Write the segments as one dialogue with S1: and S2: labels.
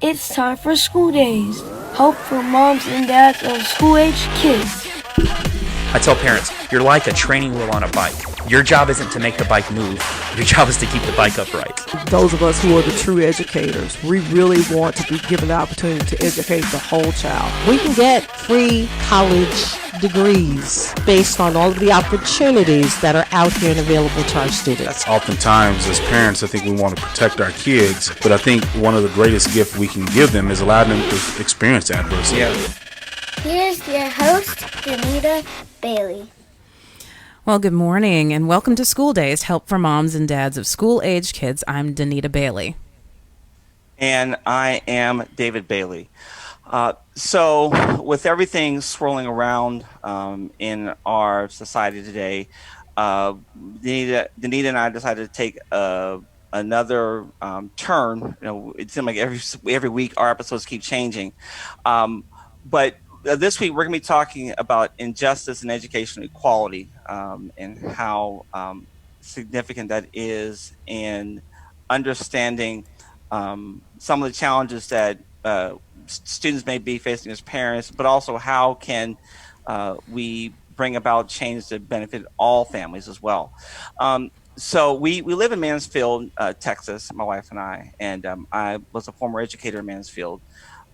S1: It's time for school days. Hope for moms and dads of school-aged kids.
S2: I tell parents, you're like a training wheel on a bike. Your job isn't to make the bike move. Your job is to keep the bike upright.
S3: Those of us who are the true educators, we really want to be given the opportunity to educate the whole child.
S4: We can get free college degrees based on all of the opportunities that are out here and available to our students.
S5: Oftentimes, as parents, I think we want to protect our kids, but I think one of the greatest gifts we can give them is allow them to experience adversity.
S6: Here's your host, Danita Bailey.
S7: Well, good morning and welcome to School Days, Help for Moms and Dads of School-Aged Kids. I'm Danita Bailey.
S8: And I am David Bailey. So with everything swirling around in our society today, Danita and I decided to take another turn. You know, it seemed like every week our episodes keep changing. But this week we're going to be talking about injustice and educational equality and how significant that is in understanding some of the challenges that students may be facing as parents, but also how can we bring about change to benefit all families as well. So we live in Mansfield, Texas, my wife and and I was a former educator in Mansfield.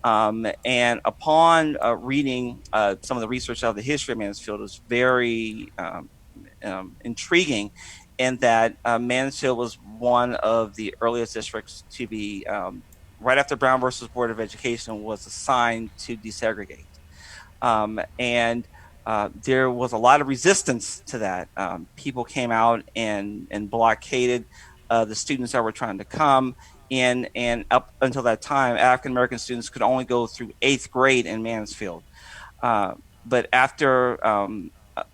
S8: And upon reading some of the research of the history of Mansfield, it was very intriguing in that Mansfield was one of the earliest districts to be, right after Brown versus Board of Education was assigned to desegregate. And there was a lot of resistance to that. People came out and blockaded the students that were trying to come in, and up until that time, African American students could only go through 8th grade in Mansfield. But after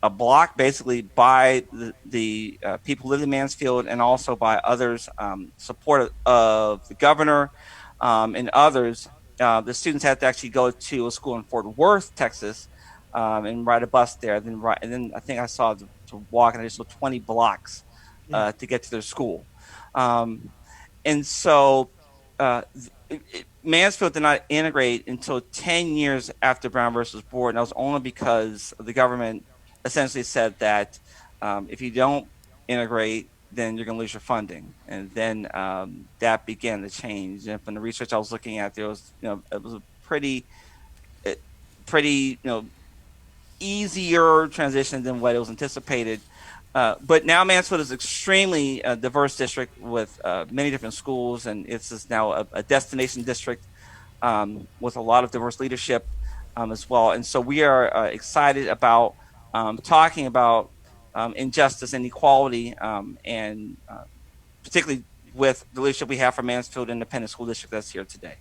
S8: a block, basically by the people who lived in Mansfield and also by others, support of the governor and others, the students had to actually go to a school in Fort Worth, Texas, and ride a bus there. And then I think I saw to walk an additional 20 blocks to get to their school. And so Mansfield did not integrate until 10 years after Brown versus Board. And that was only because the government essentially said that if you don't integrate, then you're going to lose your funding. And then that began to change. And from the research I was looking at, there was, it was a pretty, easier transition than what it was anticipated. But now Mansfield is extremely diverse district with many different schools, and it's just now a destination district with a lot of diverse leadership as well. And so we are excited about talking about injustice and equality, and particularly with the leadership we have from Mansfield Independent School District that's here today.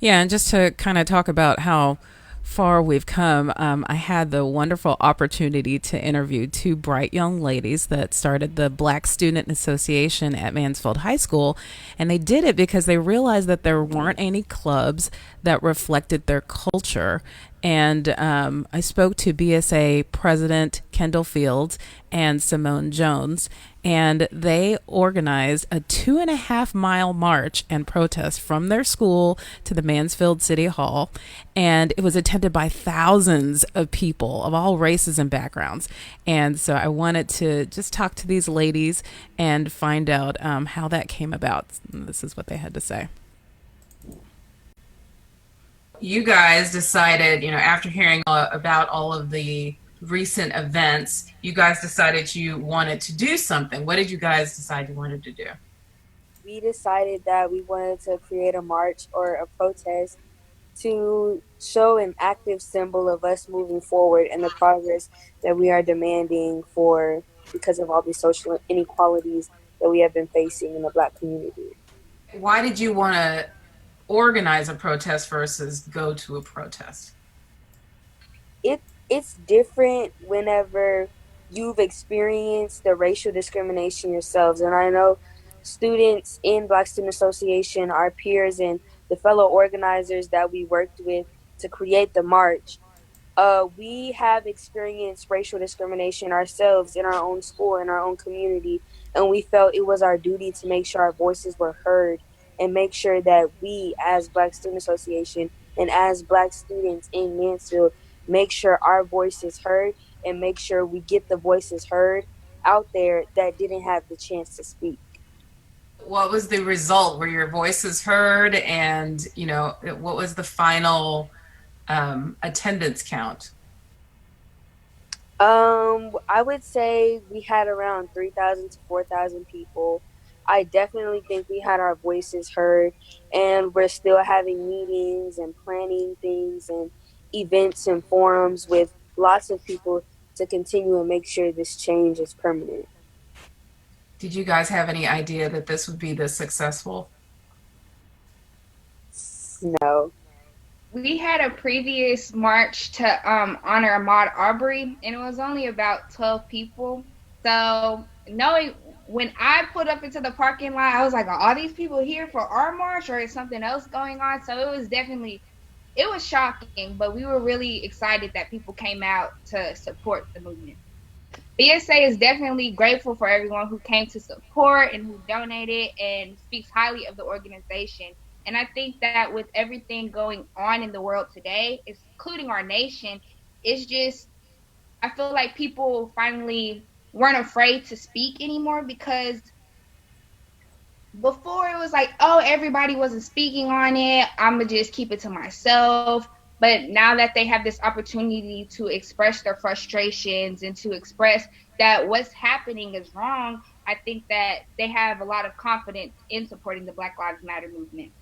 S7: Yeah, and just to kind of talk about how far we've come, I had the wonderful opportunity to interview two bright young ladies that started the Black Student Association at Mansfield High School, and they did it because they realized that there weren't any clubs that reflected their culture. And I spoke to BSA President Kendall Fields and Simone Jones, and they organized a 2.5-mile march and protest from their school to the Mansfield City Hall. And it was attended by thousands of people of all races and backgrounds. And so I wanted to just talk to these ladies and find out how that came about. This is what they had to say.
S9: You guys decided, after hearing about all of the recent events, you guys decided you wanted to do something. What did you guys decide you wanted to do?
S10: We decided that we wanted to create a march or a protest to show an active symbol of us moving forward and the progress that we are demanding for because of all the social inequalities that we have been facing in the Black community.
S9: Why did you want to organize a protest versus go to a protest?
S10: It's different whenever you've experienced the racial discrimination yourselves. And I know students in Black Student Association, our peers and the fellow organizers that we worked with to create the march, we have experienced racial discrimination ourselves in our own school, in our own community, and we felt it was our duty to make sure our voices were heard and make sure that we, as Black Student Association and as Black students in Mansfield, make sure our voice is heard and make sure we get the voices heard out there that didn't have the chance to speak.
S9: What was the result? Were your voices heard? And, what was the final attendance count?
S10: I would say we had around 3,000 to 4,000 people. I definitely think we had our voices heard, and we're still having meetings and planning things and events and forums with lots of people to continue and make sure this change is permanent.
S9: Did you guys have any idea that this would be this successful?
S10: No.
S11: We had a previous march to honor Ahmaud Arbery, and it was only about 12 people. So knowing when I pulled up into the parking lot, I was like, are all these people here for our march, or is something else going on? So it was shocking, but we were really excited that people came out to support the movement. BSA is definitely grateful for everyone who came to support and who donated and speaks highly of the organization. And I think that with everything going on in the world today, including our nation, it's just, I feel like people finally weren't afraid to speak anymore, because before it was like, oh, everybody wasn't speaking on it, I'm going to just keep it to myself. But now that they have this opportunity to express their frustrations and to express that what's happening is wrong, I think that they have a lot of confidence in supporting the Black Lives Matter movement.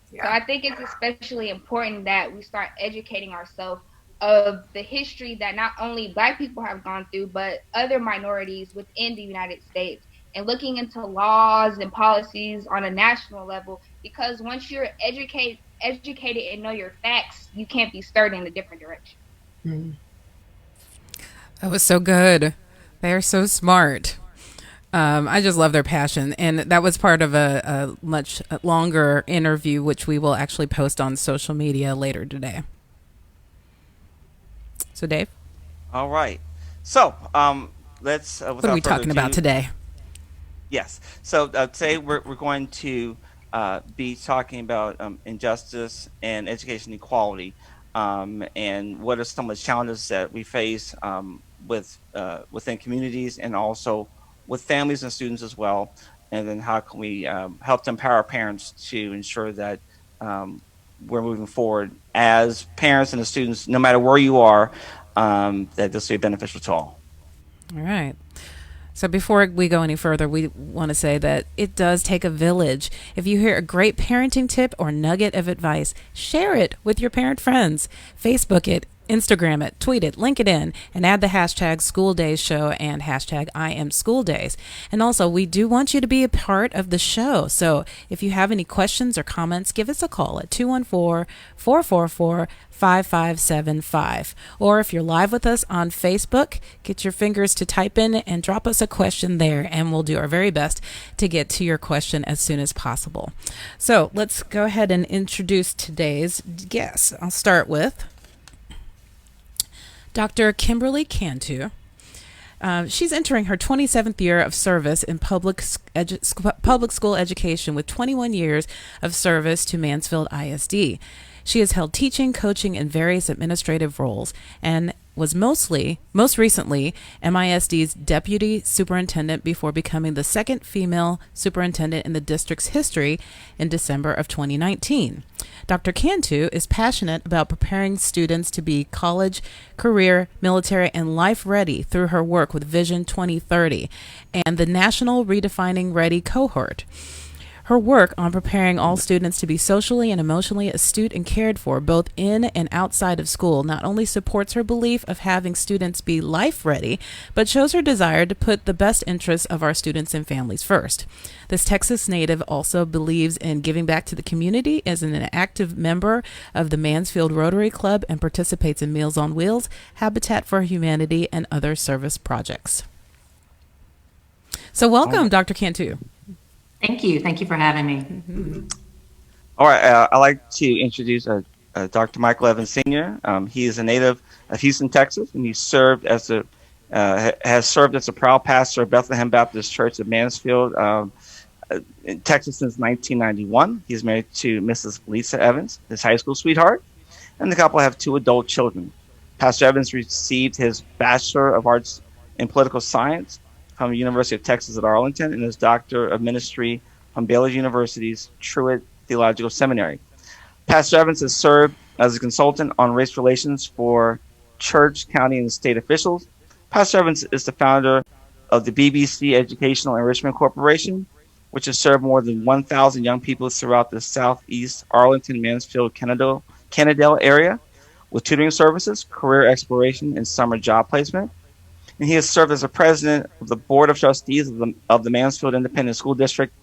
S11: Yeah. So I think it's especially important that we start educating ourselves of the history that not only Black people have gone through, but other minorities within the United States, and looking into laws and policies on a national level, because once you're educated and know your facts, you can't be stirred in a different direction.
S7: Mm. That was so good. They are so smart. I just love their passion. And that was part of a much longer interview, which we will actually post on social media later today. So, Dave?
S8: All right. So, let's...
S7: what are we talking about today?
S8: Yes. So, today we're going to be talking about injustice and education equality, and what are some of the challenges that we face within communities and also with families and students as well, and then how can we help to empower parents to ensure that we're moving forward as parents and the students, no matter where you are, that this will be beneficial to all.
S7: All right. So before we go any further, we want to say that it does take a village. If you hear a great parenting tip or nugget of advice, share it with your parent friends. Facebook it, Instagram it, tweet it, link it in, and add the hashtag School Days Show and hashtag I Am School Days. And also, we do want you to be a part of the show. So if you have any questions or comments, give us a call at 214-444-5575. Or if you're live with us on Facebook, get your fingers to type in and drop us a question there, and we'll do our very best to get to your question as soon as possible. So let's go ahead and introduce today's guest. I'll start with Dr. Kimberly Cantu. She's entering her 27th year of service in public school education with 21 years of service to Mansfield ISD. She has held teaching, coaching, and various administrative roles, and was most recently MISD's deputy superintendent before becoming the second female superintendent in the district's history in December of 2019. Dr. Cantu is passionate about preparing students to be college, career, military, and life ready through her work with Vision 2030 and the National Redefining Ready cohort. Her work on preparing all students to be socially and emotionally astute and cared for, both in and outside of school, not only supports her belief of having students be life ready, but shows her desire to put the best interests of our students and families first. This Texas native also believes in giving back to the community, is an active member of the Mansfield Rotary Club, and participates in Meals on Wheels, Habitat for Humanity, and other service projects. So welcome, Dr. Cantu.
S12: Thank you. Thank you for having me.
S8: Mm-hmm. All right. I'd like to introduce Dr. Michael Evans Sr. He is a native of Houston, Texas, and he has served as a proud pastor of Bethlehem Baptist Church of Mansfield in Texas since 1991. He's married to Mrs. Lisa Evans, his high school sweetheart, and the couple have two adult children. Pastor Evans received his Bachelor of Arts in Political Science from the University of Texas at Arlington and his Doctor of Ministry from Baylor University's Truett Theological Seminary. Pastor Evans has served as a consultant on race relations for church, county, and state officials. Pastor Evans is the founder of the BBC Educational Enrichment Corporation, which has served more than 1,000 young people throughout the Southeast Arlington, Mansfield, Kennedale area with tutoring services, career exploration, and summer job placement. And he has served as a president of the Board of Trustees of the Mansfield Independent School District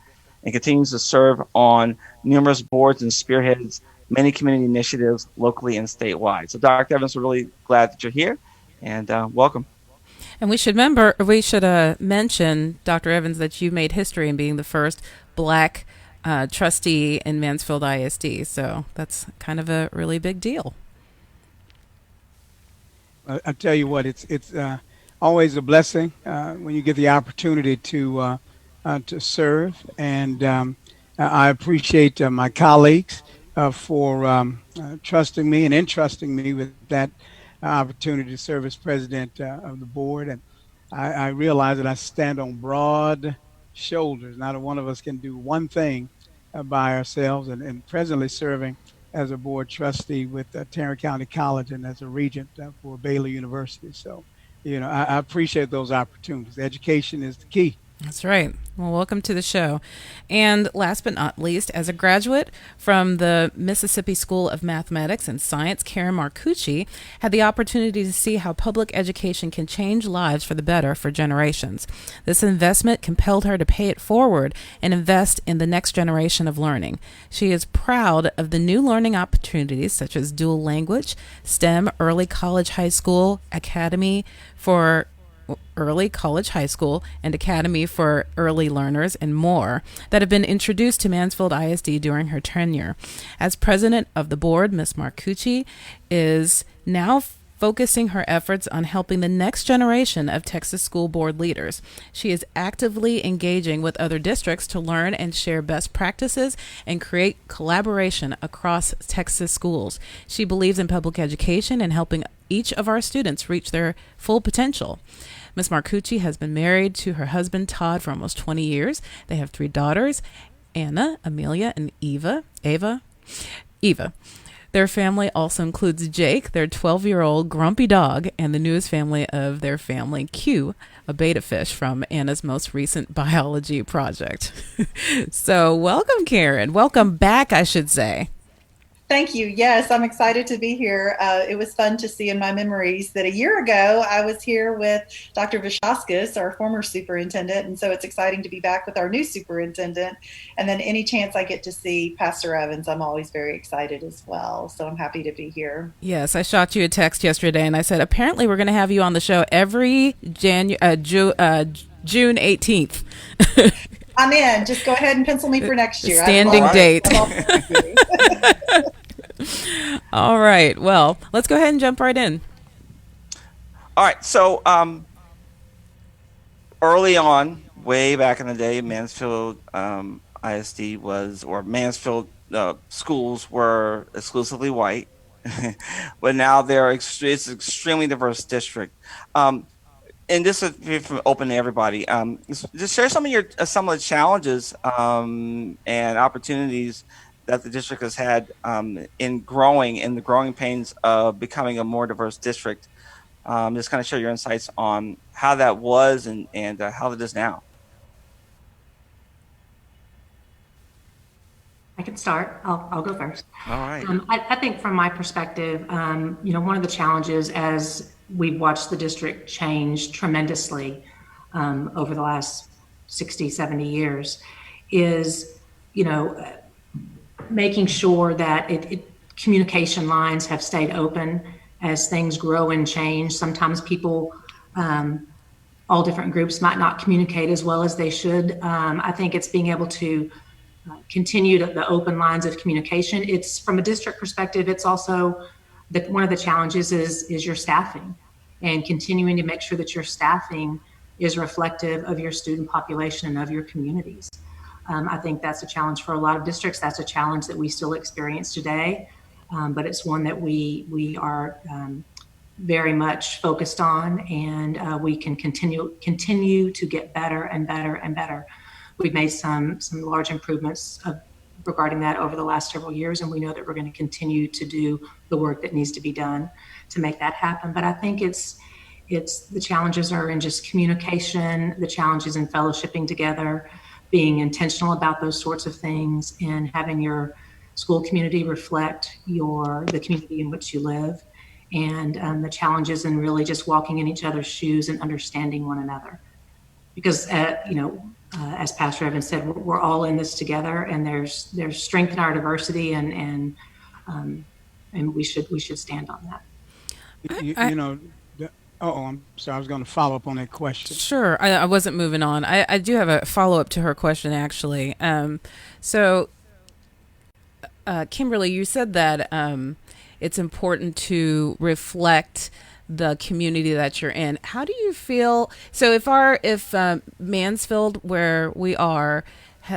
S8: and continues to serve on numerous boards and spearheads many community initiatives locally and statewide. So, Dr. Evans, we're really glad that you're here, and welcome.
S7: And we should mention, Dr. Evans, that you made history in being the first Black trustee in Mansfield ISD. So that's kind of a really big deal.
S13: I tell you what, it's always a blessing when you get the opportunity to serve, and I appreciate my colleagues for trusting me and entrusting me with that opportunity to serve as president of the board. And I realize that I stand on broad shoulders. Not one of us can do one thing by ourselves, and presently serving as a board trustee with Tarrant County College and as a regent for Baylor University. So, I appreciate those opportunities. Education is the key.
S7: That's right. Well, welcome to the show. And last but not least, as a graduate from the Mississippi School of Mathematics and Science, Karen Marcucci had the opportunity to see how public education can change lives for the better for generations. This investment compelled her to pay it forward and invest in the next generation of learning. She is proud of the new learning opportunities such as dual language, STEM, early college, high school, academy for early college, high school, and academy for early learners, and more that have been introduced to Mansfield ISD during her tenure. As president of the board, Ms. Marcucci is now focusing her efforts on helping the next generation of Texas school board leaders. She is actively engaging with other districts to learn and share best practices and create collaboration across Texas schools. She believes in public education and helping each of our students reach their full potential. Ms. Marcucci has been married to her husband, Todd, for almost 20 years. They have 3 daughters, Anna, Amelia, and Eva. Their family also includes Jake, their 12-year-old grumpy dog, and the newest family of their family, Q, a betta fish from Anna's most recent biology project. So welcome, Karen. Welcome back, I should say.
S14: Thank you. Yes, I'm excited to be here. It was fun to see in my memories that a year ago I was here with Dr. Vishauskas, our former superintendent, and so it's exciting to be back with our new superintendent. And then any chance I get to see Pastor Evans, I'm always very excited as well. So I'm happy to be here.
S7: Yes, I shot you a text yesterday and I said, apparently we're going to have you on the show every June 18th.
S14: I'm in. Just go ahead and pencil me for next year.
S7: Standing date. All right. Well, let's go ahead and jump right in.
S8: All right. So early on, way back in the day, Mansfield ISD Mansfield schools were exclusively white, but now it's an extremely diverse district. And this is open to everybody. Just share some of the challenges and opportunities that the district has had in the growing pains of becoming a more diverse district. Just kind of share your insights on how that was and how it is now.
S12: I can start. I'll go first.
S8: All right.
S12: I think from my perspective, one of the challenges as we've watched the district change tremendously over the last 60, 70 years is, making sure that communication lines have stayed open as things grow and change. Sometimes people, all different groups might not communicate as well as they should. I think it's being able to continue the open lines of communication. It's from a district perspective, it's also one of the challenges is your staffing and continuing to make sure that your staffing is reflective of your student population and of your communities. I think that's a challenge for a lot of districts. That's a challenge that we still experience today, but it's one that we are very much focused on, and we can continue to get better and better and better. We've made some large improvements regarding that over the last several years, and we know that we're going to continue to do the work that needs to be done to make that happen. But I think it's the challenges are in just communication, the challenges in fellowshipping together, being intentional about those sorts of things, and having your school community reflect the community in which you live, and the challenges in really just walking in each other's shoes and understanding one another. Because as Pastor Evan said, we're all in this together, and there's strength in our diversity, and we should stand on that.
S13: I'm sorry. I was going to follow up on that question.
S7: Sure. I wasn't moving on. I do have a follow up to her question, actually. So, Kimberly, you said that it's important to reflect the community that you're in. How do you feel? So if Mansfield, where we are,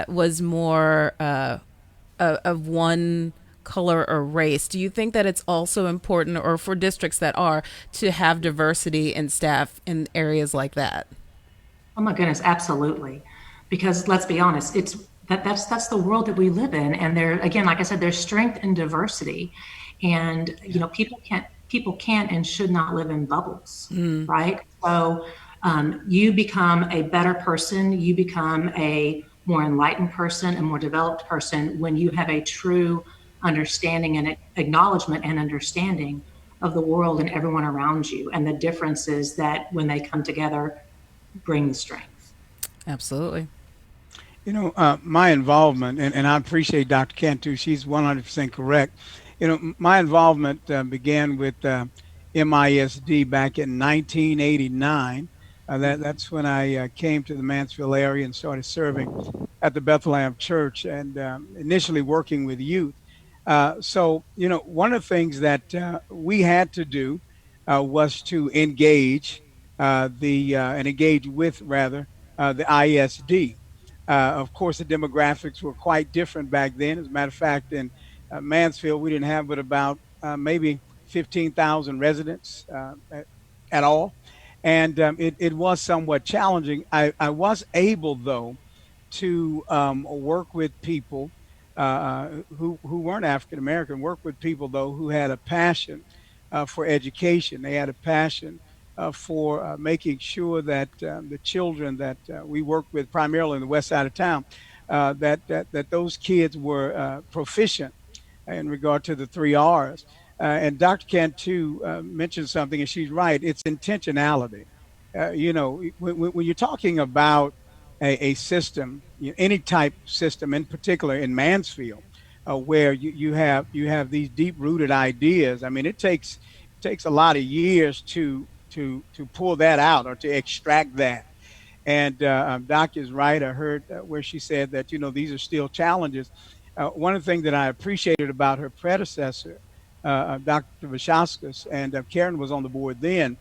S7: was more of one color or race, do you think that it's also important, or for districts that are, to have diversity in staff in areas like that?
S12: Oh my goodness, absolutely. Because let's be honest, that's the world that we live in, and there again, like I said, there's strength in diversity, and people can't and should not live in bubbles, right? So you become a better person, you become a more enlightened person, a more developed person when you have a true understanding and acknowledgement and understanding of the world and everyone around you, and the differences that when they come together bring the strength.
S7: Absolutely.
S13: My involvement, and I appreciate Dr. Cantu, she's 100% correct. My involvement began with MISD back in 1989. That's when I came to the Mansfield area and started serving at the Bethlehem Church, and initially working with youth. So, one of the things that we had to do was to engage and engage with, rather, the ISD. Of course, the demographics were quite different back then. As a matter of fact, in Mansfield, we didn't have but about maybe 15,000 residents at all. And it was somewhat challenging. I was able, though, to work with people who weren't African American, work with people, though, who had a passion for education. They had a passion for making sure that the children that we worked with, primarily in the west side of town, that those kids were proficient in regard to the 3 R's. And Dr. Cantu mentioned something, and she's right. It's intentionality. When you're talking about a system, any type system, in particular in Mansfield, where you have these deep-rooted ideas. I mean, it takes a lot of years to pull that out or to extract that. And Doc is right. I heard where she said that these are still challenges. One of the things that I appreciated about her predecessor, Dr. Vashaskas, and Karen was on the board then,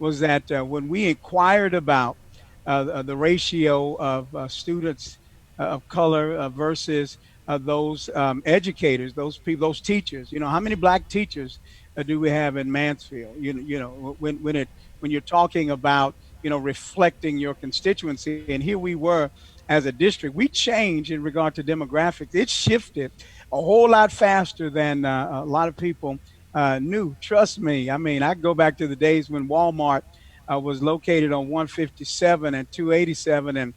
S13: was that when we inquired about the ratio of students of color versus those educators, those people, those teachers, how many black teachers do we have in Mansfield? When you're talking about reflecting your constituency, and here we were as a district, we changed in regard to demographics. It shifted a whole lot faster than a lot of people knew. Trust me. I mean, I go back to the days when Walmart was located on 157 and 287, and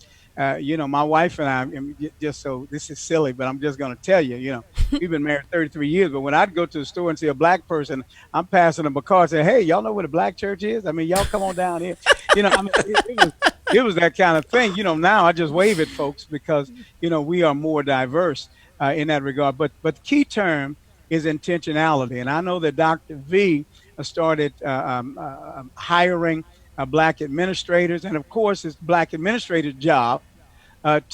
S13: my wife and I, just so this is silly, but I'm just going to tell you, we've been married 33 years, but when I'd go to the store and see a black person, I'm passing them a card saying, hey, y'all know where the black church is? I mean, y'all come on down here. It was that kind of thing. Now I just wave at folks because, we are more diverse in that regard. But the key term is intentionality. And I know that Dr. V started hiring black administrators. And of course, it's black administrators' job those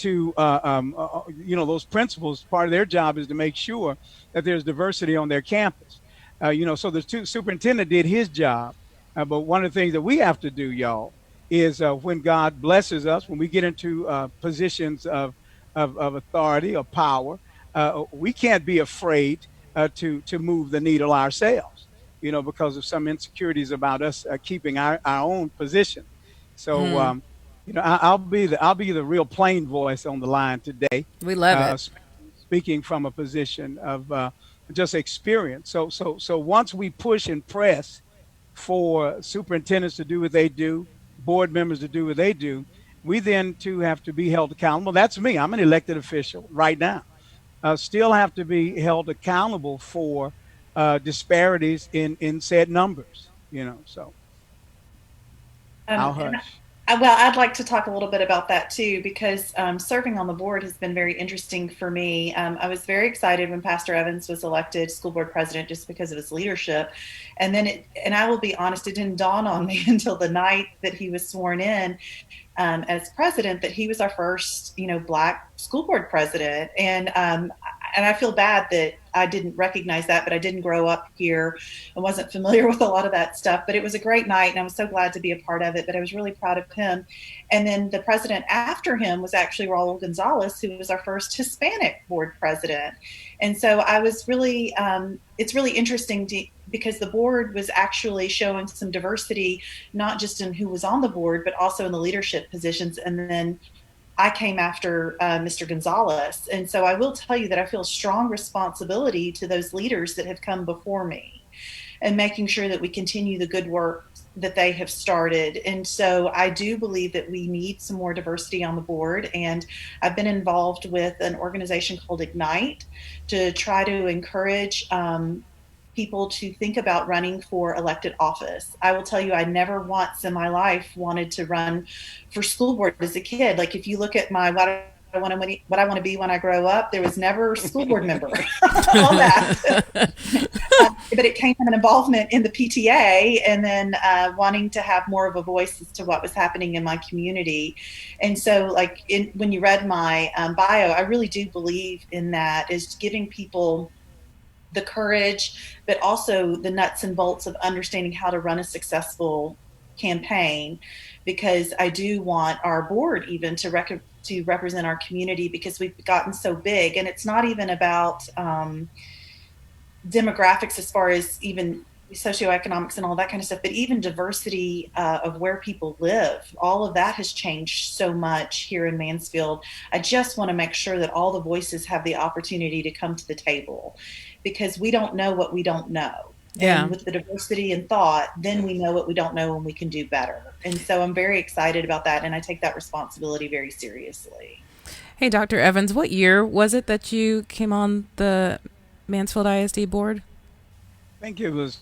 S13: principals, part of their job is to make sure that there's diversity on their campus. So the superintendent did his job. But one of the things that we have to do, y'all, is when God blesses us, when we get into positions of of authority or power, we can't be afraid to move the needle ourselves, because of some insecurities about us keeping our own position. So,
S7: Hmm.
S13: I'll be the real plain voice on the line today,
S7: We love it.
S13: speaking from a position of just experience. So once we push and press for superintendents to do what they do, board members to do what they do, we then too have to be held accountable. That's me. I'm an elected official right now. Still have to be held accountable for disparities in said numbers. So I'll
S14: And
S13: hush.
S14: well, I'd like to talk a little bit about that too, because serving on the board has been very interesting for me. I was very excited when Pastor Evans was elected school board president just because of his leadership. And I will be honest, it didn't dawn on me until the night that he was sworn in as president that he was our first, Black school board president. And I feel bad that I didn't recognize that, but I didn't grow up here. I wasn't familiar with a lot of that stuff, but it was a great night and I was so glad to be a part of it, but I was really proud of him. And then the president after him was actually Raul Gonzalez, who was our first Hispanic board president. And so I was really, it's really interesting because the board was actually showing some diversity, not just in who was on the board, but also in the leadership positions. And then I came after Mr. Gonzalez. And so I will tell you that I feel strong responsibility to those leaders that have come before me and making sure that we continue the good work that they have started. And so I do believe that we need some more diversity on the board. And I've been involved with an organization called Ignite to try to encourage people to think about running for elected office. I will tell you, I never once in my life wanted to run for school board as a kid. Like if you look at my what I want to be when I grow up, there was never a school board member on that. But it came from an involvement in the PTA and then wanting to have more of a voice as to what was happening in my community. And so like when you read my bio, I really do believe in that, is giving people the courage, but also the nuts and bolts of understanding how to run a successful campaign. Because I do want our board even to represent our community, because we've gotten so big, and it's not even about demographics as far as even socioeconomics and all that kind of stuff, but even diversity of where people live. All of that has changed so much here in Mansfield. I just want to make sure that all the voices have the opportunity to come to the table, because we don't know what we don't know.
S7: Yeah.
S14: And with the diversity and thought, then we know what we don't know and we can do better. And so I'm very excited about that, and I take that responsibility very seriously.
S7: Hey, Dr. Evans, what year was it that you came on the Mansfield ISD board?
S13: I think it was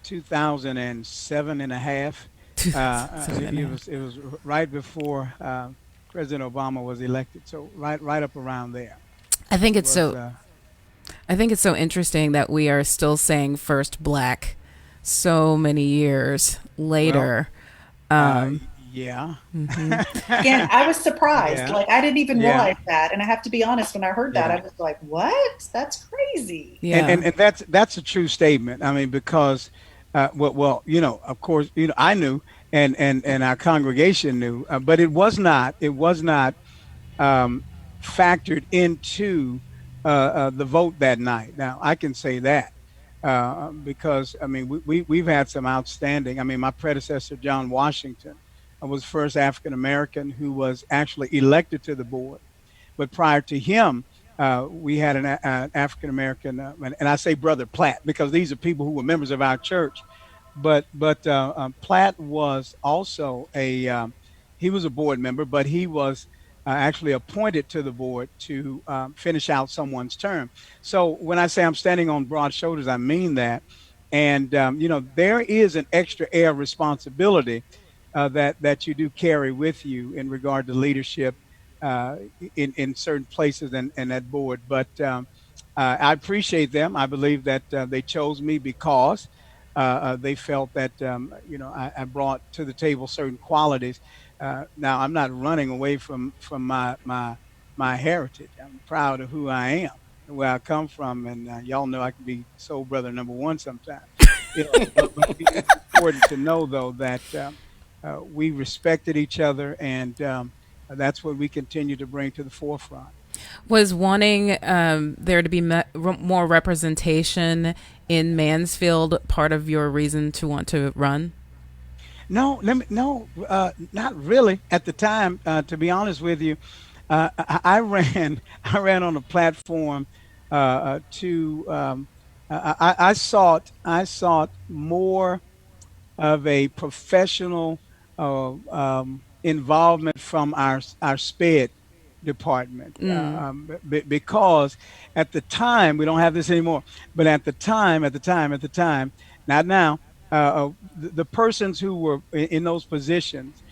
S13: 2007 and a half. It was right before President Obama was elected, so right up around there.
S7: I think it's so interesting that we are still saying first Black so many years later.
S13: Yeah.
S7: Mm-hmm.
S14: Again, I was surprised.
S13: Yeah.
S14: Like I didn't even
S13: Yeah.
S14: realize that, and I have to be honest. When I heard that,
S13: Yeah.
S14: I was like, "What? That's crazy."
S7: Yeah.
S13: And that's a true statement. I mean, because of course, I knew, and our congregation knew, but it was not factored into the vote that night. Now I can say that because I mean we've had some outstanding. I mean, my predecessor John Washington was first African American who was actually elected to the board. But prior to him, we had an African American, and I say Brother Platt because these are people who were members of our church. But Platt was also he was a board member, but he was actually appointed to the board to finish out someone's term. So when I say I'm standing on broad shoulders, I mean that. And there is an extra air of responsibility that you do carry with you in regard to leadership in certain places and that board. But I appreciate them. I believe that they chose me because they felt that I brought to the table certain qualities. Now I'm not running away from my heritage. I'm proud of who I am and where I come from, and y'all know I can be soul brother number one sometimes. But it's important to know though that we respected each other, and That's what we continue to bring to the forefront.
S7: Was wanting there to be more representation in Mansfield part of your reason to want to run?
S13: No, no, not really. At the time, to be honest with you, I ran, I ran on a platform to. I sought more of a professional involvement from our SPED department because at the time we don't have this anymore, but at the time, not now, the persons who were in those positions,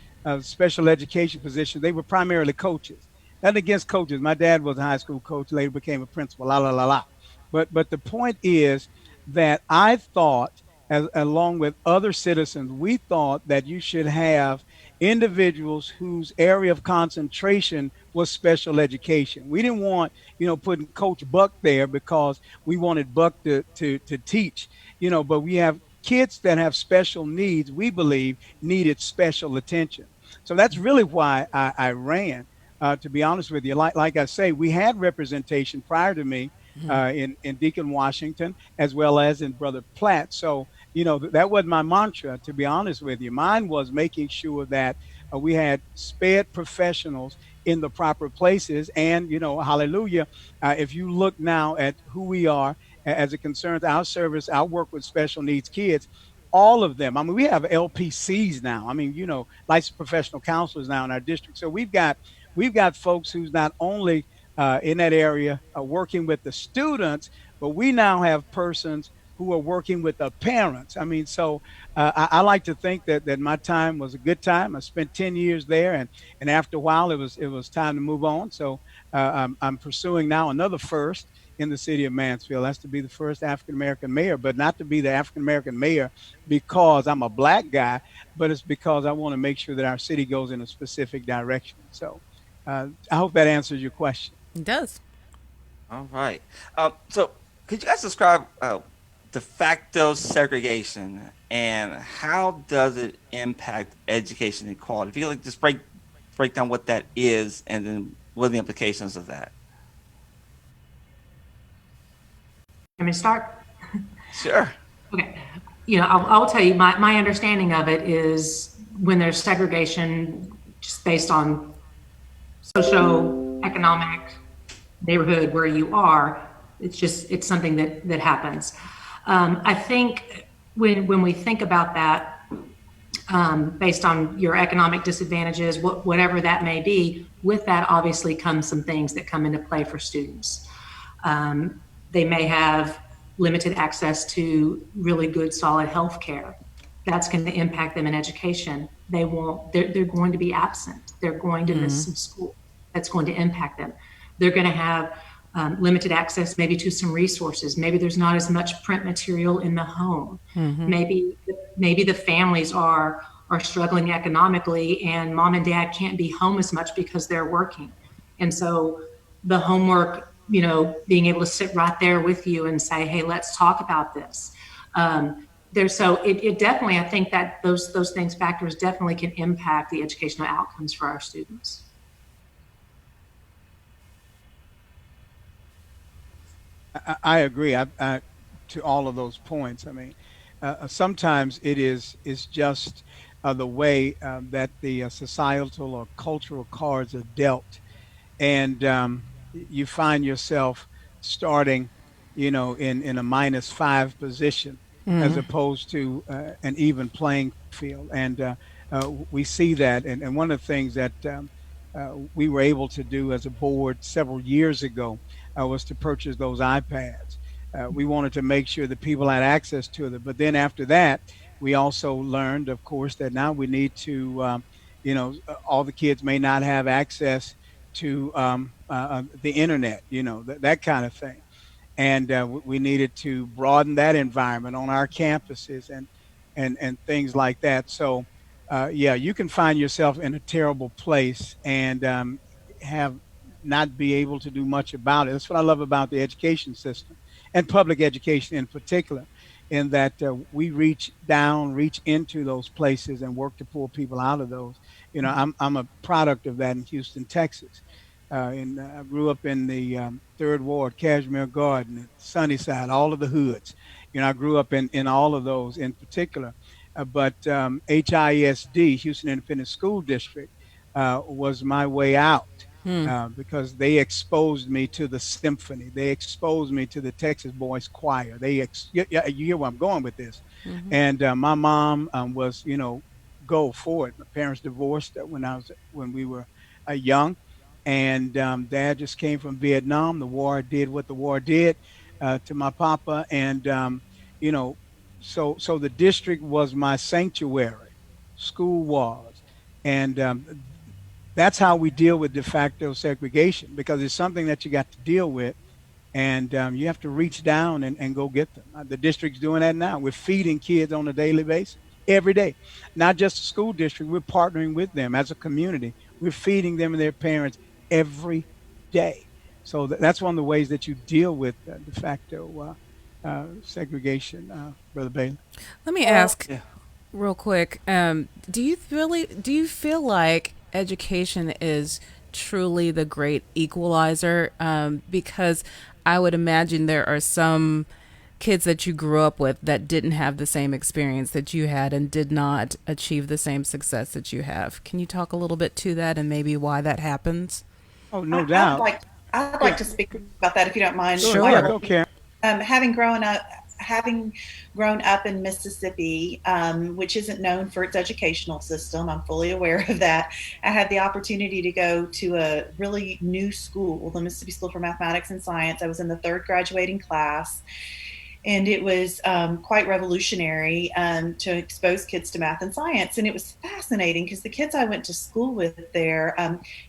S13: special education positions, they were primarily coaches. Nothing against coaches. My dad was a high school coach, later became a principal. La la la la. But the point is that I thought, along with other citizens, we thought that you should have individuals whose area of concentration was special education. We didn't want, putting Coach Buck there because we wanted Buck to teach, but we have kids that have special needs, we believe needed special attention. So that's really why I ran. To be honest with you, like I say, we had representation prior to me in Deacon Washington as well as in Brother Platt. So that wasn't my mantra, to be honest with you. Mine was making sure that we had sped professionals in the proper places. And, hallelujah, if you look now at who we are as it concerns our service, our work with special needs kids, all of them. I mean, we have LPCs now. I mean, licensed professional counselors now in our district. So we've got folks who's not only in that area working with the students, but we now have persons who are working with the parents. I mean, so I like to think that my time was a good time. I spent 10 years there, and after a while, it was time to move on. So I'm pursuing now another first in the city of Mansfield. That's to be the first African American mayor, but not to be the African American mayor because I'm a black guy, but it's because I want to make sure that our city goes in a specific direction. So I hope that answers your question.
S7: It does.
S8: All right. So, could you guys describe de facto segregation and how does it impact education equality? If you could like just break down what that is and then what are the implications of that?
S12: Let me start.
S8: Sure.
S12: Okay. I'll tell you my understanding of it is when there's segregation just based on socio-economic neighborhood where you are, it's something that happens. I think when we think about that, based on your economic disadvantages, whatever that may be, with that obviously comes some things that come into play for students. They may have limited access to really good, solid health care. That's going to impact them in education. They're going to be absent. They're going to miss some school. That's going to impact them. They're going to have limited access maybe to some resources. Maybe there's not as much print material in the home. Maybe the families are struggling economically and mom and dad can't be home as much because they're working. And so the homework, being able to sit right there with you and say, hey, let's talk about this. It definitely, I think that those factors definitely can impact the educational outcomes for our students.
S13: I agree. To all of those points. I mean, sometimes it's just the way that the societal or cultural cards are dealt, and you find yourself starting, in a -5 position as opposed to an even playing field, and we see that. And one of the things that we were able to do as a board several years ago was to purchase those iPads. We wanted to make sure that people had access to them. But then after that, we also learned, of course, that now we need to, all the kids may not have access to the internet, that kind of thing. And we needed to broaden that environment on our campuses and things like that. So, yeah, you can find yourself in a terrible place and have not be able to do much about it. That's what I love about the education system and public education in particular, in that we reach into those places and work to pull people out of those. I'm a product of that in Houston, Texas. And I grew up in the Third Ward, Cashmere Garden, Sunnyside, all of the hoods. I grew up in all of those in particular. But HISD, Houston Independent School District, was my way out.
S7: Hmm.
S13: Because they exposed me to the symphony. They exposed me to the Texas Boys Choir. You hear where I'm going with this.
S7: Mhm.
S13: And my mom was, go for it. My parents divorced when we were young, and dad just came from Vietnam. The war did what the war did to my papa, and you know, so the district was my sanctuary. School was, and that's how we deal with de facto segregation because it's something that you got to deal with and you have to reach down and go get them. The district's doing that now. We're feeding kids on a daily basis, every day. Not just the school district, we're partnering with them as a community. We're feeding them and their parents every day. So that's one of the ways that you deal with de facto segregation, Brother Bailey.
S7: Let me ask
S8: Yeah.
S7: real quick. Do you feel like education is truly the great equalizer? Because I would imagine there are some kids that you grew up with that didn't have the same experience that you had and did not achieve the same success that you have. Can you talk a little bit to that and maybe why that happens?
S13: Oh, no
S14: I would
S13: doubt.
S14: like I'd like
S13: Yeah.
S14: to speak about that if you don't mind.
S7: Sure.
S13: Yeah, go, Karen.
S14: Having grown up in Mississippi, which isn't known for its educational system, I'm fully aware of that. I had the opportunity to go to a really new school, the Mississippi School for Mathematics and Science. I was in the third graduating class, and it was quite revolutionary to expose kids to math and science. And it was fascinating because the kids I went to school with there,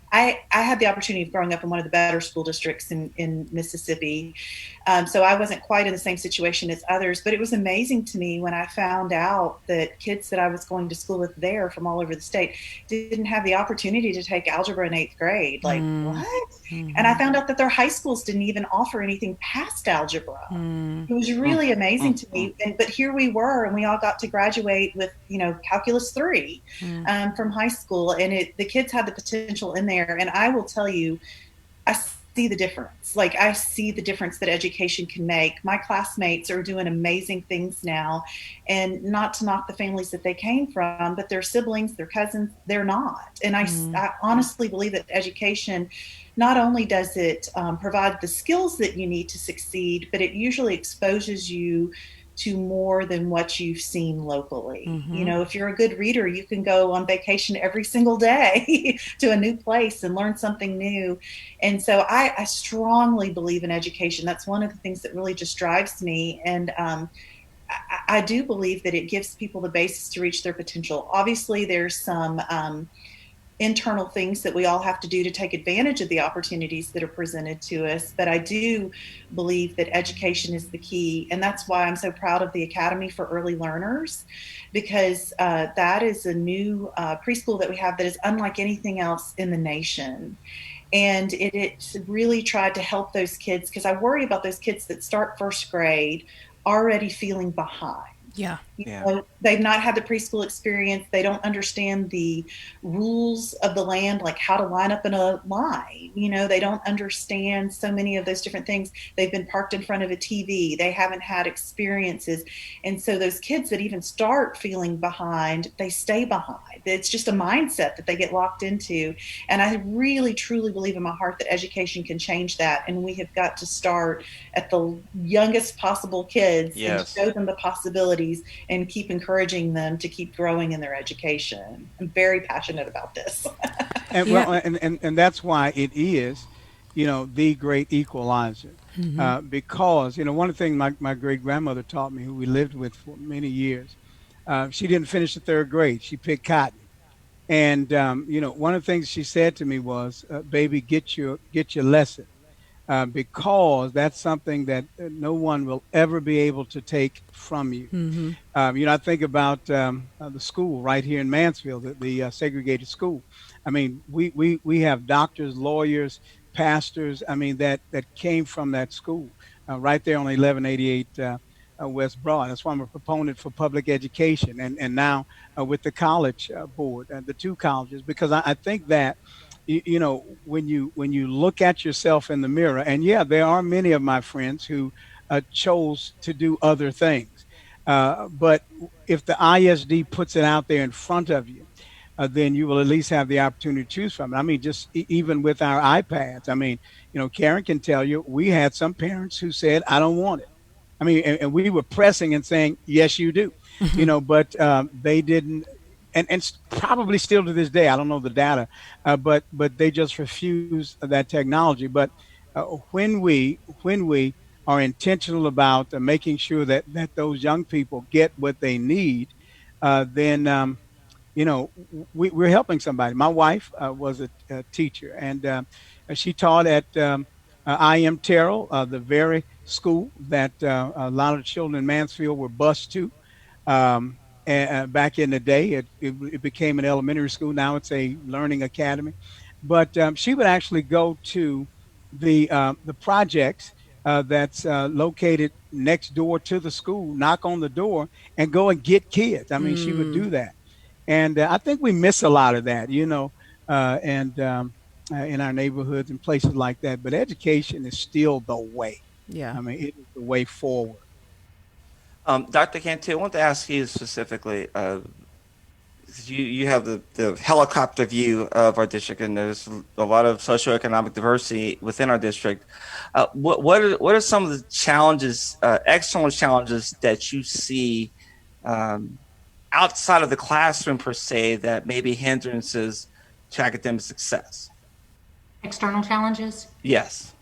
S14: I had the opportunity of growing up in one of the better school districts in Mississippi. So I wasn't quite in the same situation as others, but it was amazing to me when I found out that kids that I was going to school with there from all over the state didn't have the opportunity to take algebra in eighth grade. Like, what? And I found out that their high schools didn't even offer anything past algebra. It was really amazing to me. But here we were, and we all got to graduate with, calculus 3 from high school, and the kids had the potential in there. And I will tell you, I see the difference. Like, I see the difference that education can make. My classmates are doing amazing things now, and not to knock the families that they came from, but their siblings, their cousins, they're not. And I honestly believe that education, not only does it provide the skills that you need to succeed, but it usually exposes you to more than what you've seen locally. If you're a good reader, you can go on vacation every single day to a new place and learn something new. And so I strongly believe in education. That's one of the things that really just drives me. And I do believe that it gives people the basis to reach their potential. Obviously, there's some internal things that we all have to do to take advantage of the opportunities that are presented to us. But I do believe that education is the key. And that's why I'm so proud of the Academy for Early Learners, because that is a new preschool that we have that is unlike anything else in the nation. And it really tried to help those kids, because I worry about those kids that start first grade already feeling behind.
S7: Yeah.
S14: They've not had the preschool experience. They don't understand the rules of the land, like how to line up in a line. They don't understand so many of those different things. They've been parked in front of a TV. They haven't had experiences. And so those kids that even start feeling behind, they stay behind. It's just a mindset that they get locked into. And I really, truly believe in my heart that education can change that. And we have got to start at the youngest possible kids and show them the possibilities and keep encouraging them to keep growing in their education. I'm very passionate about this.
S13: And and that's why it is, the great equalizer. Because one of the things my great grandmother taught me, who we lived with for many years, she didn't finish the third grade. She picked cotton, and one of the things she said to me was, "Baby, get your lesson." Because that's something that no one will ever be able to take from you. I think about the school right here in Mansfield, the segregated school. I mean, we have doctors, lawyers, pastors. I mean, that came from that school right there on 1188 West Broad. That's why I'm a proponent for public education, and now with the college board, the two colleges, because I think that you know when you look at yourself in the mirror, and yeah, there are many of my friends who chose to do other things, but if the ISD puts it out there in front of you, then you will at least have the opportunity to choose from it. I mean, just even with our iPads, I mean, you know, Karen can tell you, we had some parents who said, I don't want it. I mean, and we were pressing and saying, yes, you do, you know, but they didn't. And probably still to this day, I don't know the data, but they just refuse that technology. But when we are intentional about making sure that those young people get what they need, then you know, we're helping somebody. My wife was a teacher, and she taught at IM Terrell, the very school that a lot of children in Mansfield were bused to. And back in the day, it became an elementary school. Now it's a learning academy. But she would actually go to the projects that's located next door to the school, knock on the door, and go and get kids. I mean, she would do that, and I think we miss a lot of that, you know, and in our neighborhoods and places like that. But education is still the way.
S7: Yeah.
S13: I mean, it is the way forward.
S8: Dr. Cantu, I want to ask you specifically. You have the helicopter view of our district, and there's a lot of socioeconomic diversity within our district. What are some of the challenges, external challenges that you see outside of the classroom per se that may be hindrances to academic success?
S12: External challenges?
S8: Yes.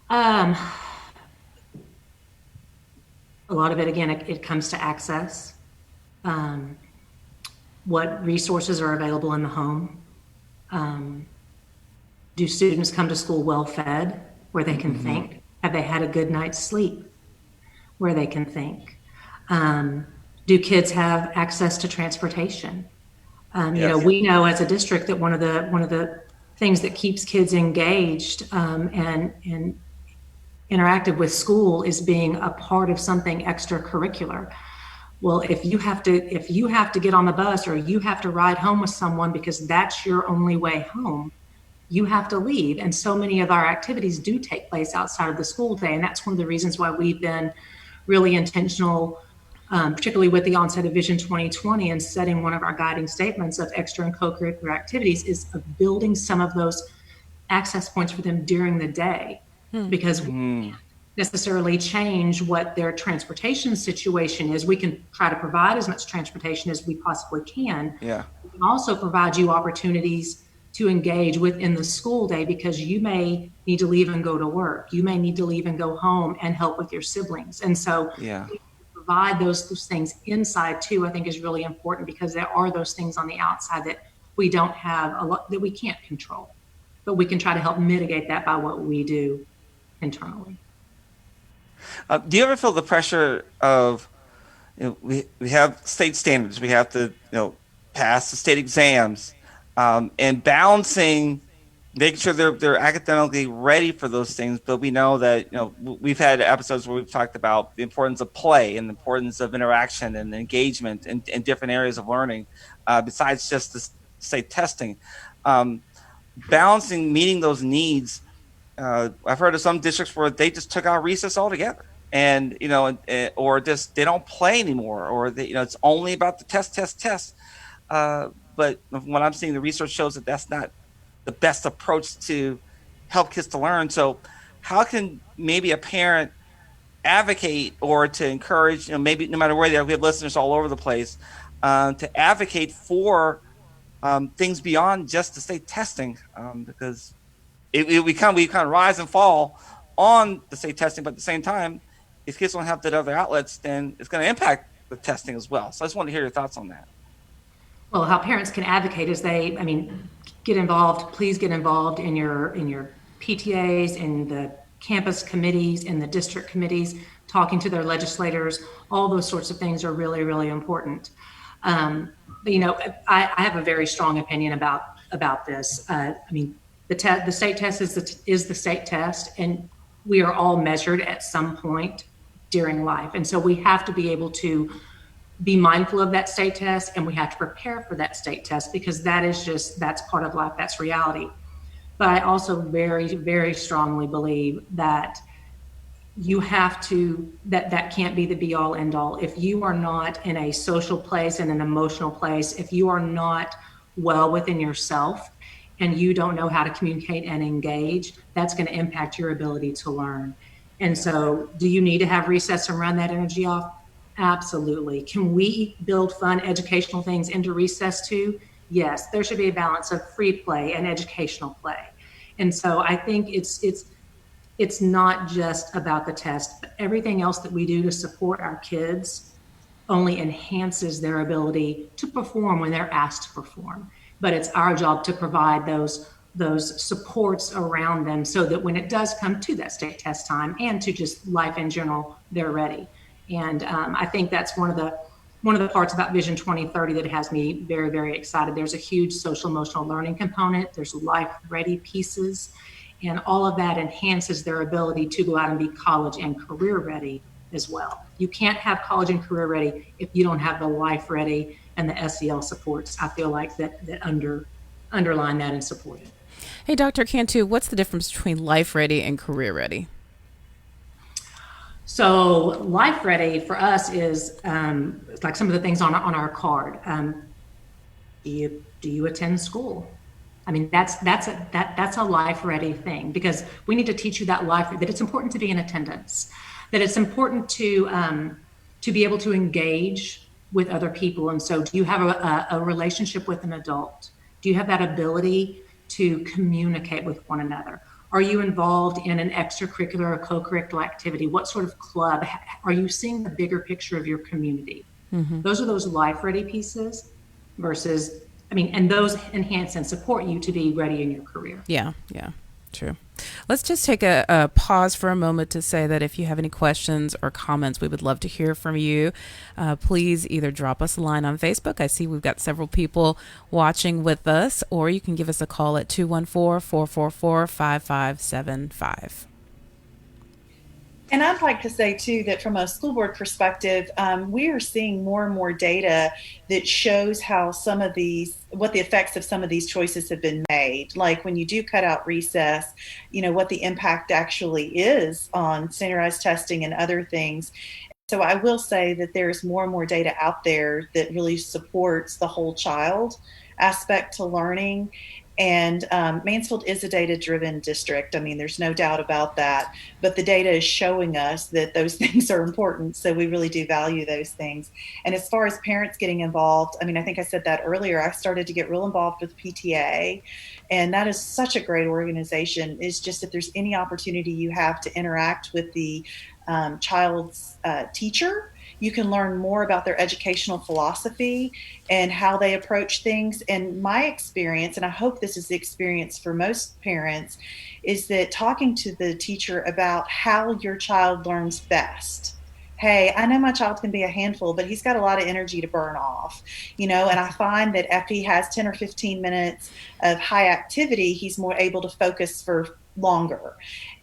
S12: A lot of it, again, it comes to access. What resources are available in the home? Do students come to school well fed, where they can think? Have they had a good night's sleep, where they can think? Do kids have access to transportation? You know, we know as a district that one of the things that keeps kids engaged and interactive with school is being a part of something extracurricular. Well, if you have to get on the bus, or you have to ride home with someone because that's your only way home, you have to leave. And so many of our activities do take place outside of the school day. And that's one of the reasons why we've been really intentional, particularly with the onset of Vision 2020, and setting one of our guiding statements of extra and co-curricular activities is of building some of those access points for them during the day, because we can't necessarily change what their transportation situation is. We can try to provide as much transportation as we possibly can.
S8: Yeah.
S12: We can also provide you opportunities to engage within the school day, because you may need to leave and go to work. You may need to leave and go home and help with your siblings. And so provide those things inside too, I think is really important, because there are those things on the outside that we don't have a lot, that we can't control, but we can try to help mitigate that by what we do internally.
S8: Do you ever feel the pressure of, you know, we have state standards, we have to, you know, pass the state exams, and balancing, making sure they're academically ready for those things, but we know that, you know, we've had episodes where we've talked about the importance of play and the importance of interaction and engagement in different areas of learning, besides just the state testing. Balancing meeting those needs. I've heard of some districts where they just took out recess altogether, and you know, or just they don't play anymore, or they, you know, it's only about the test. But what I'm seeing, the research shows that that's not the best approach to help kids to learn. So, how can maybe a parent advocate or to encourage, you know, maybe no matter where they are, we have listeners all over the place, to advocate for things beyond just the state testing, because we kind of rise and fall on the state testing, but at the same time, if kids don't have the other outlets, then it's going to impact the testing as well. So I just want to hear your thoughts on that.
S12: Well, how parents can advocate is get involved. Please get involved in your PTAs, in the campus committees, in the district committees, talking to their legislators. All those sorts of things are really, really important. But, you know, I have a very strong opinion about this. The state test is the state test, and we are all measured at some point during life. And so we have to be able to be mindful of that state test, and we have to prepare for that state test, because that's part of life, that's reality. But I also very, very strongly believe that you have to, that can't be the be all end all. If you are not in a social place and an emotional place, if you are not well within yourself and you don't know how to communicate and engage, that's going to impact your ability to learn. And so, do you need to have recess and run that energy off? Absolutely. Can we build fun educational things into recess too? Yes, there should be a balance of free play and educational play. And so I think it's not just about the test, but everything else that we do to support our kids only enhances their ability to perform when they're asked to perform. But it's our job to provide those supports around them so that when it does come to that state test time and to just life in general, they're ready. And I think that's one of the parts about Vision 2030 that has me very, very excited. There's a huge social emotional learning component. There's life ready pieces, and all of that enhances their ability to go out and be college and career ready as well. You can't have college and career ready if you don't have the life ready and the SEL supports. I feel like that underline that and support it.
S7: Hey, Dr. Cantu, what's the difference between life ready and career ready?
S12: So life ready for us is like some of the things on our card. Do you attend school? I mean, that's a life ready thing, because we need to teach you that that it's important to be in attendance, that it's important to be able to engage with other people. And so, do you have a relationship with an adult? Do you have that ability to communicate with one another? Are you involved in an extracurricular or co-curricular activity? What sort of club? Are you seeing the bigger picture of your community? Mm-hmm. Those are those life ready pieces versus, and those enhance and support you to be ready in your career.
S7: Yeah, true. Let's just take a pause for a moment to say that if you have any questions or comments, we would love to hear from you. Please either drop us a line on Facebook. I see we've got several people watching with us, or you can give us a call at 214-444-5575.
S14: And I'd like to say, too, that from a school board perspective, we are seeing more and more data that shows how what the effects of some of these choices have been made. Like when you do cut out recess, what the impact actually is on standardized testing and other things. So I will say that there's more and more data out there that really supports the whole child aspect to learning. And Mansfield is a data-driven district. There's no doubt about that. But the data is showing us that those things are important. So we really do value those things. And as far as parents getting involved, I think I said that earlier. I started to get real involved with PTA. And that is such a great organization. It's just if there's any opportunity you have to interact with the child's teacher, you can learn more about their educational philosophy and how they approach things. And my experience, and I hope this is the experience for most parents, is that talking to the teacher about how your child learns best. Hey, I know my child can be a handful, but he's got a lot of energy to burn off, and I find that if he has 10 or 15 minutes of high activity, he's more able to focus for longer.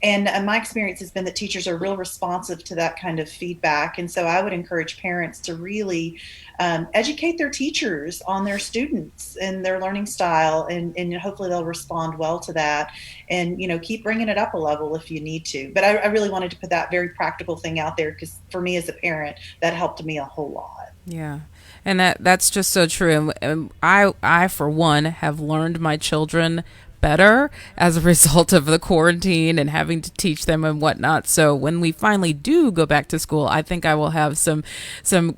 S14: And my experience has been that teachers are real responsive to that kind of feedback. And so I would encourage parents to really educate their teachers on their students and their learning style, and hopefully they'll respond well to that, and keep bringing it up a level if you need to. But I really wanted to put that very practical thing out there, because for me as a parent, that helped me a whole lot.
S7: Yeah. And that's just so true. And I for one have learned my children better as a result of the quarantine and having to teach them and whatnot. So when we finally do go back to school, I think I will have some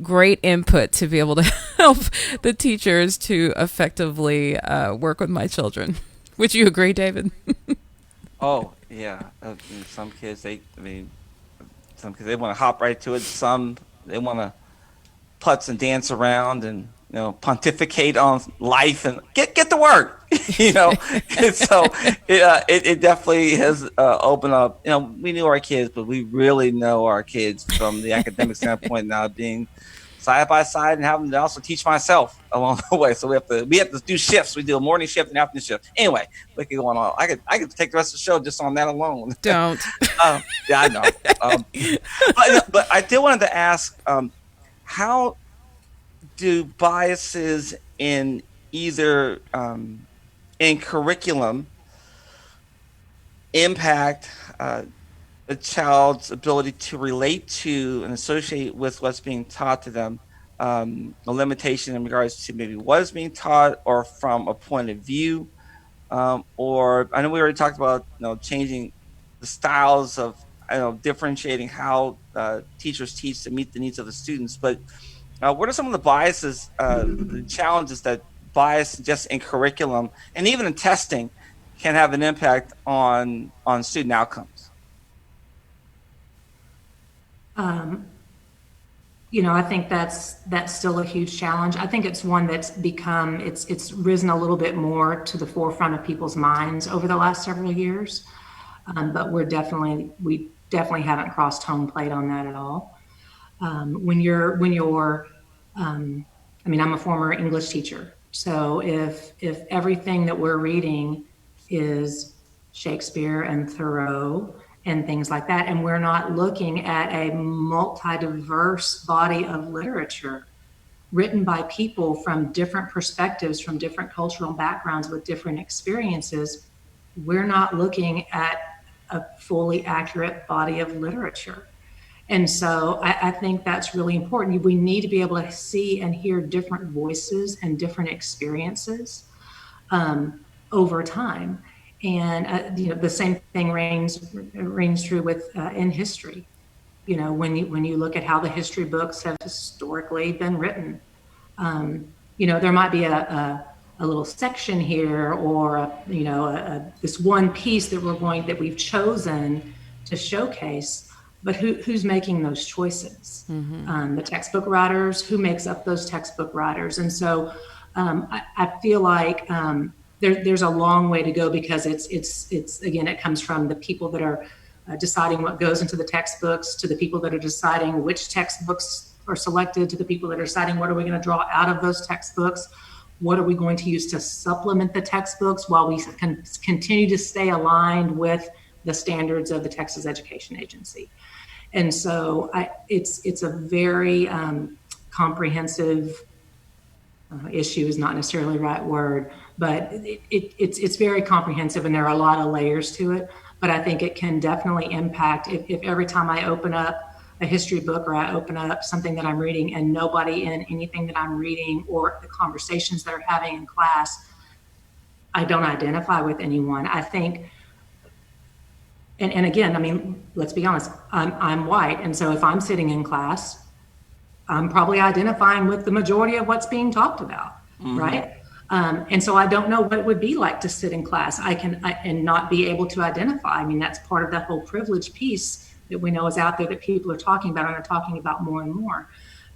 S7: great input to be able to help the teachers to effectively work with my children. Would you agree, David?
S8: Oh yeah, some kids they want to hop right to it. Some they want to putz and dance around and pontificate on life and get to work. And so it definitely has opened up. We knew our kids, but we really know our kids from the academic standpoint now, being side by side and have them to also teach myself along the way. So we have to do shifts. We do a morning shift and afternoon shift. Anyway, we could go on. I could take the rest of the show just on that alone.
S7: Don't.
S8: Yeah, I know. But I did wanted to ask, how do biases either in curriculum impact a child's ability to relate to and associate with what's being taught to them? A limitation in regards to maybe what is being taught, or from a point of view, or I know we already talked about changing the styles of differentiating how teachers teach to meet the needs of the students. But what are some of the biases, the challenges that bias just in curriculum and even in testing can have an impact on student outcomes?
S12: I think that's still a huge challenge. I think it's one that's become it's risen a little bit more to the forefront of people's minds over the last several years. But we definitely haven't crossed home plate on that at all. When you're I'm a former English teacher, so if everything that we're reading is Shakespeare and Thoreau and things like that, and we're not looking at a multi-diverse body of literature written by people from different perspectives, from different cultural backgrounds with different experiences, we're not looking at a fully accurate body of literature. And so I think that's really important. We need to be able to see and hear different voices and different experiences over time. And the same thing reigns true with in history. When you look at how the history books have historically been written, there might be a little section here, or this one piece that we've chosen to showcase. But who's making those choices? The textbook writers. Who makes up those textbook writers? And so I feel like there's a long way to go, because it's again, it comes from the people that are deciding what goes into the textbooks, to the people that are deciding which textbooks are selected, to the people that are deciding what are we going to draw out of those textbooks, what are we going to use to supplement the textbooks while we can continue to stay aligned with the standards of the Texas Education Agency. And so it's a very comprehensive issue is not necessarily the right word, but it's very comprehensive, and there are a lot of layers to it. But I think it can definitely impact if every time I open up a history book, or I open up something that I'm reading, and nobody in anything that I'm reading or the conversations that are having in class, I don't identify with anyone. I think, and again, let's be honest, I'm white. And so if I'm sitting in class, I'm probably identifying with the majority of what's being talked about, right? And so I don't know what it would be like to sit in class. And not be able to identify. That's part of that whole privilege piece that we know is out there that people are talking about, and are talking about more and more.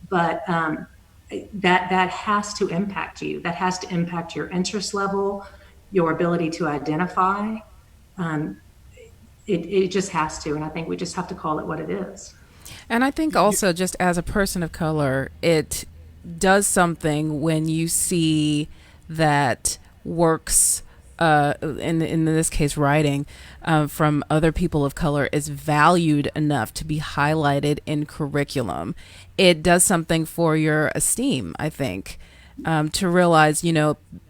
S12: But that has to impact you. That has to impact your interest level, your ability to identify. It just has to, and I think we just have to call it what it is.
S7: And I think also, just as a person of color, it does something when you see that works, in this case writing, from other people of color is valued enough to be highlighted in curriculum. It does something for your esteem, I think. To realize,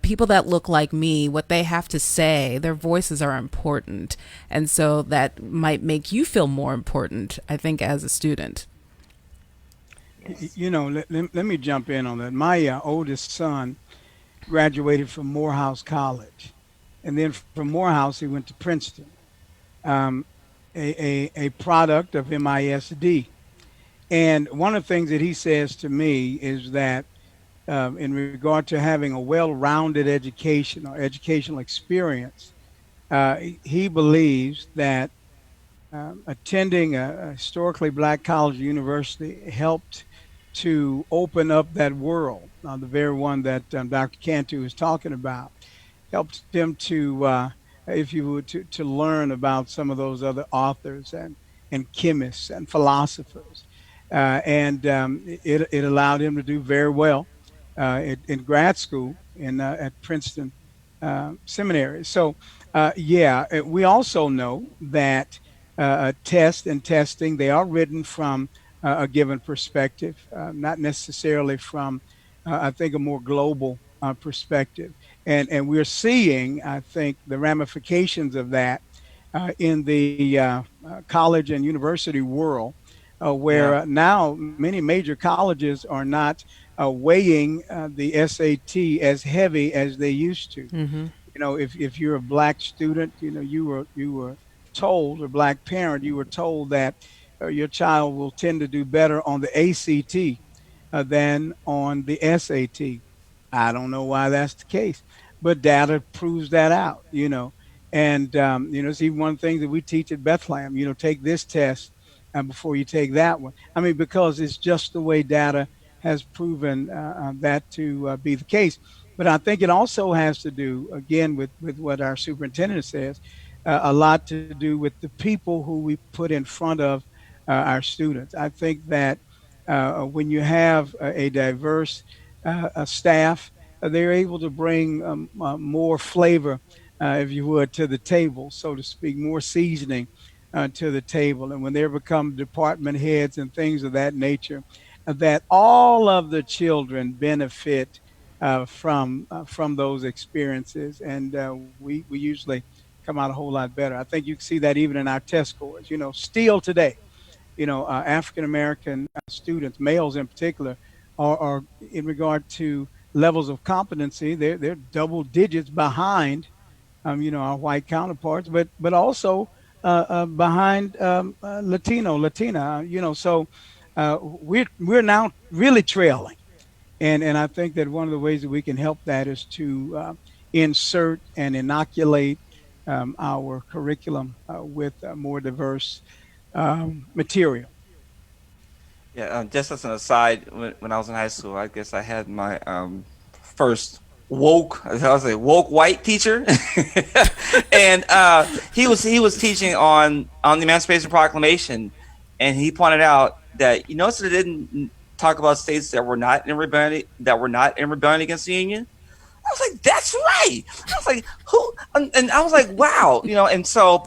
S7: people that look like me, what they have to say, their voices are important. And so that might make you feel more important, I think, as a student.
S13: Let me jump in on that. My oldest son graduated from Morehouse College. And then from Morehouse, he went to Princeton, a product of MISD. And one of the things that he says to me is that in regard to having a well-rounded education or educational experience, he believes that attending a historically black college or university helped to open up that world, the very one that Dr. Cantu is talking about, helped him to, if you would, to learn about some of those other authors and chemists and philosophers. and it allowed him to do very well in grad school at Princeton Seminary. So, yeah, we also know that test and testing, they are written from a given perspective, not necessarily from, I think, a more global perspective. And we're seeing, I think, the ramifications of that in the college and university world, where
S8: Yeah.
S13: now many major colleges are not weighing the SAT as heavy as they used to.
S7: Mm-hmm.
S13: If you're a black student, you were told, a black parent, you were told that your child will tend to do better on the ACT than on the SAT. I don't know why that's the case, but data proves that out. And it's even one thing that we teach at Bethlehem. Take this test before you take that one. I mean, because it's just the way data has proven that to be the case. But I think it also has to do, again, with what our superintendent says, a lot to do with the people who we put in front of our students. I think that when you have a diverse staff, they're able to bring more flavor, if you would, to the table, so to speak, more seasoning to the table. And when they become department heads and things of that nature, that all of the children benefit from those experiences, and we usually come out a whole lot better. I think you can see that even in our test scores. Still today, African American students, males in particular, are in regard to levels of competency, they're double digits behind, our white counterparts, but also behind Latina. So we're now really trailing, and I think that one of the ways that we can help that is to insert and inoculate our curriculum with more diverse material.
S8: Yeah, just as an aside, when I was in high school, I guess I had my first woke, I was a woke white teacher, and he was teaching on the Emancipation Proclamation, and he pointed out that notice that it didn't talk about states that were not in rebellion against the Union. I was like, that's right. I was like, who? And I was like, wow, And so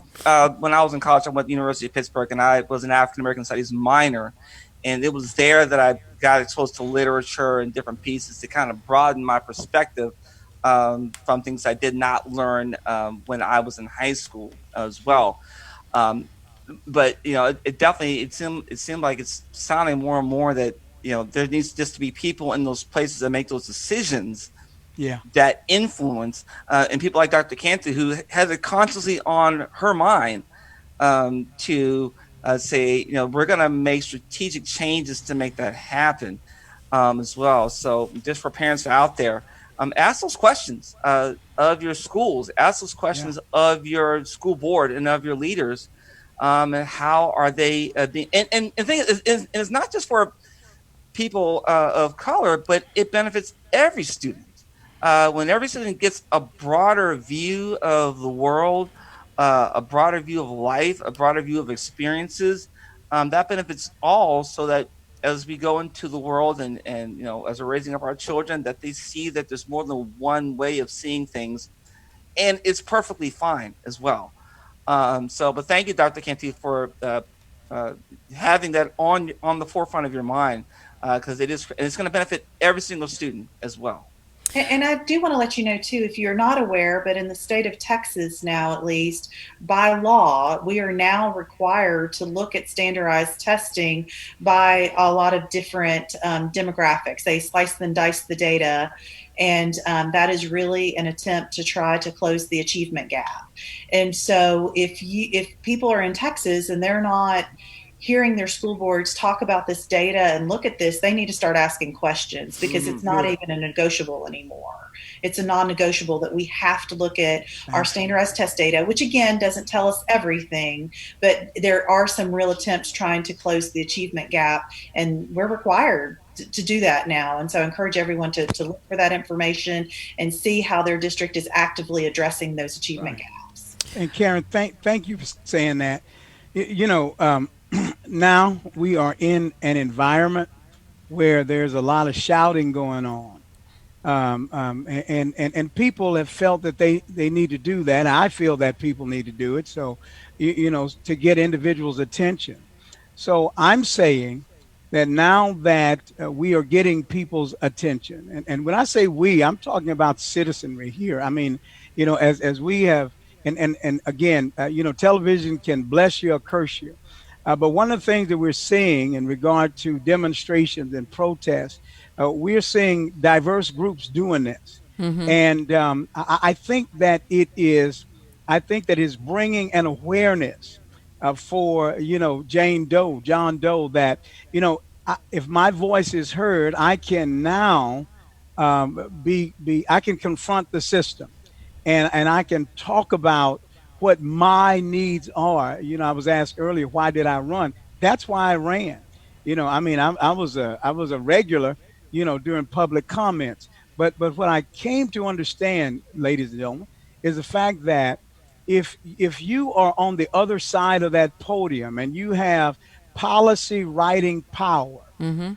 S8: when I was in college, I went to the University of Pittsburgh, and I was an African American Studies minor, and it was there that I got exposed to literature and different pieces to kind of broaden my perspective from things I did not learn when I was in high school as well. Um, but it definitely it seemed like it's sounding more and more that there needs just to be people in those places that make those decisions
S13: Yeah.
S8: that influence, and people like Dr. Cantu, who has it constantly on her mind to say, we're going to make strategic changes to make that happen as well. So just for parents out there, ask those questions of your schools, ask those
S13: Yeah.
S8: questions of your school board and of your leaders, and how are they being, and thing is, it's not just for people of color, but it benefits every student. When every student gets a broader view of the world, a broader view of life, a broader view of experiences, that benefits all. So that as we go into the world and as we're raising up our children, that they see that there's more than one way of seeing things, and it's perfectly fine as well. But thank you, Dr. Cantu, for uh, having that on the forefront of your mind, because it's going to benefit every single student as well.
S14: And I do want to let you know, too, if you're not aware, but in the state of Texas now, at least by law, we are now required to look at standardized testing by a lot of different demographics. They slice and dice the data. And that is really an attempt to try to close the achievement gap. And so if people are in Texas and they're not hearing their school boards talk about this data and look at this, they need to start asking questions, because it's not
S13: Good.
S14: even a negotiable anymore. It's a non-negotiable that we have to look at our standardized test data, which again doesn't tell us everything, but there are some real attempts trying to close the achievement gap, and we're required to do that now. And so I encourage everyone to look for that information and see how their district is actively addressing those achievement
S13: Right.
S14: gaps.
S13: And Karen, thank you for saying that. You know, now we are in an environment where there's a lot of shouting going on. And people have felt that they need to do that. I feel that people need to do it. So, to get individuals' attention. So I'm saying that now that we are getting people's attention, and when I say we, I'm talking about citizenry here. I mean, as we have, and again, television can bless you or curse you. But one of the things that we're seeing in regard to demonstrations and protests, we're seeing diverse groups doing this,
S7: Mm-hmm.
S13: and I think that I think that is bringing an awareness for Jane Doe, John Doe, that if my voice is heard, I can now be I can confront the system, and I can talk about what my needs are. I was asked earlier, why did I run? That's why I ran. I mean, I was a regular, during public comments. But what I came to understand, ladies and gentlemen, is the fact that if you are on the other side of that podium and you have policy writing power,
S7: Mm-hmm.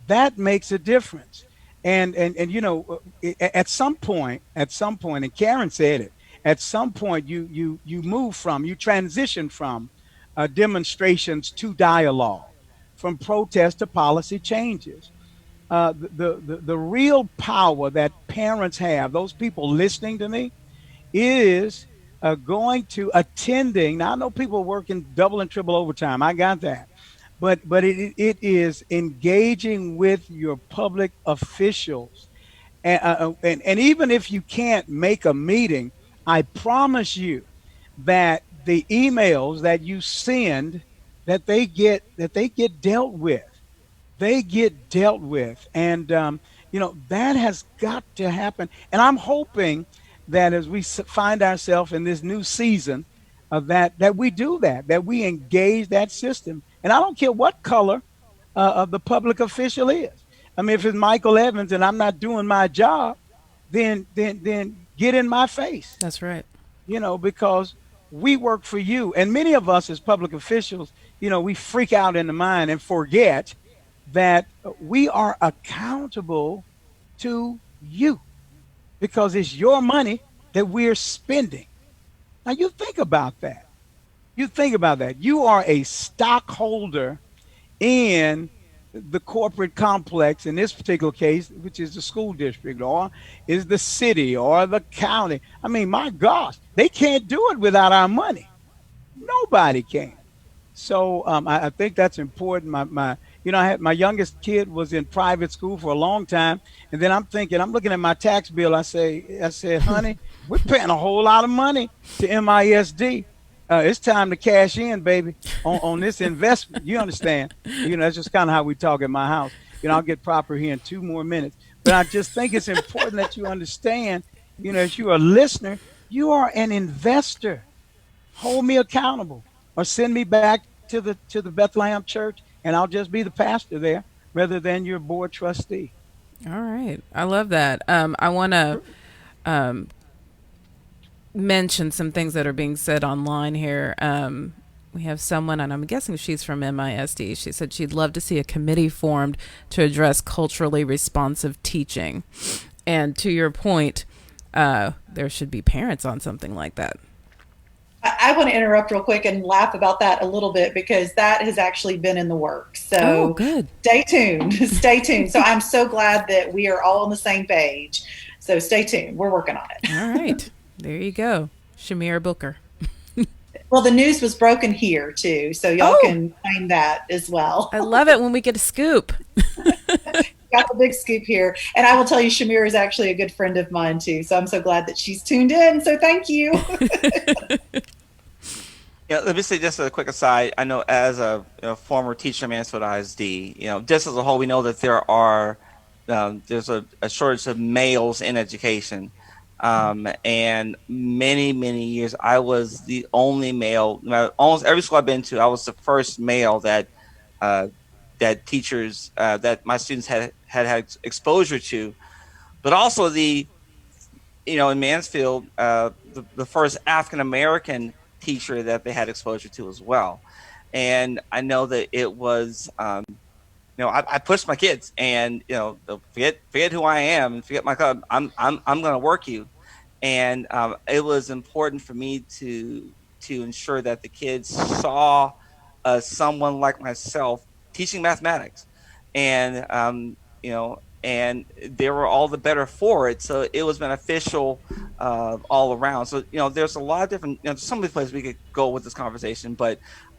S13: that makes a difference. And at some point, and Karen said it, at some point you transition from demonstrations to dialogue, from protest to policy changes. The real power that parents have, those people listening to me, is going to attending. Now I know people working double and triple overtime. I got that, but it is engaging with your public officials, and even if you can't make a meeting, I promise you that the emails that you send, that they get dealt with. They get dealt with, and that has got to happen. And I'm hoping that as we find ourselves in this new season, that we do that we engage that system. And I don't care what color of the public official is. I mean, if it's Michael Evans and I'm not doing my job, then get in my face.
S7: That's right.
S13: Because we work for you. And many of us as public officials, we freak out in the mind and forget that we are accountable to you, because it's your money that we're spending. Now, you think about that. You think about that. You are a stockholder in the corporate complex, in this particular case, which is the school district, or is the city, or the county. I mean, my gosh, they can't do it without our money. Nobody can. So I think that's important. I had my youngest kid was in private school for a long time, and then I'm looking at my tax bill. I said, honey, we're paying a whole lot of money to MISD. It's time to cash in, baby, on this investment. You understand? That's just kind of how we talk at my house. I'll get proper here in 2 more minutes, but I just think it's important that you understand. If you're a listener, you are an investor. Hold me accountable, or send me back to the Bethlehem Church, and I'll just be the pastor there rather than your board trustee.
S7: All right. I love that. I want to mention some things that are being said online here. We have someone, and I'm guessing she's from MISD. She said she'd love to see a committee formed to address culturally responsive teaching. And to your point, there should be parents on something like that.
S14: I want to interrupt real quick and laugh about that a little bit, because that has actually been in the works. So
S7: good.
S14: Stay tuned. Stay tuned. So I'm so glad that we are all on the same page. So stay tuned. We're working on it.
S7: All right. There you go. Shamira Booker.
S14: Well, the news was broken here too, so y'all can claim that as well.
S7: I love it when we get a scoop.
S14: Got the big scoop here. And I will tell you, Shamira is actually a good friend of mine too. So I'm so glad that she's tuned in. So thank you.
S8: Let me say just a quick aside. I know as a former teacher at Mansfield ISD, just as a whole, we know that there's a shortage of males in education. And many, many years, I was the only male. Almost every school I've been to, I was the first male that teachers, that my students had exposure to. But also in Mansfield, the first African American teacher that they had exposure to as well. And I know that it was, I pushed my kids, and forget who I am and forget my club. I'm going to work you, and it was important for me to ensure that the kids saw someone like myself teaching mathematics, and and they were all the better for it. So it was beneficial all around. So there's a lot of different, some of the places we could go with this conversation,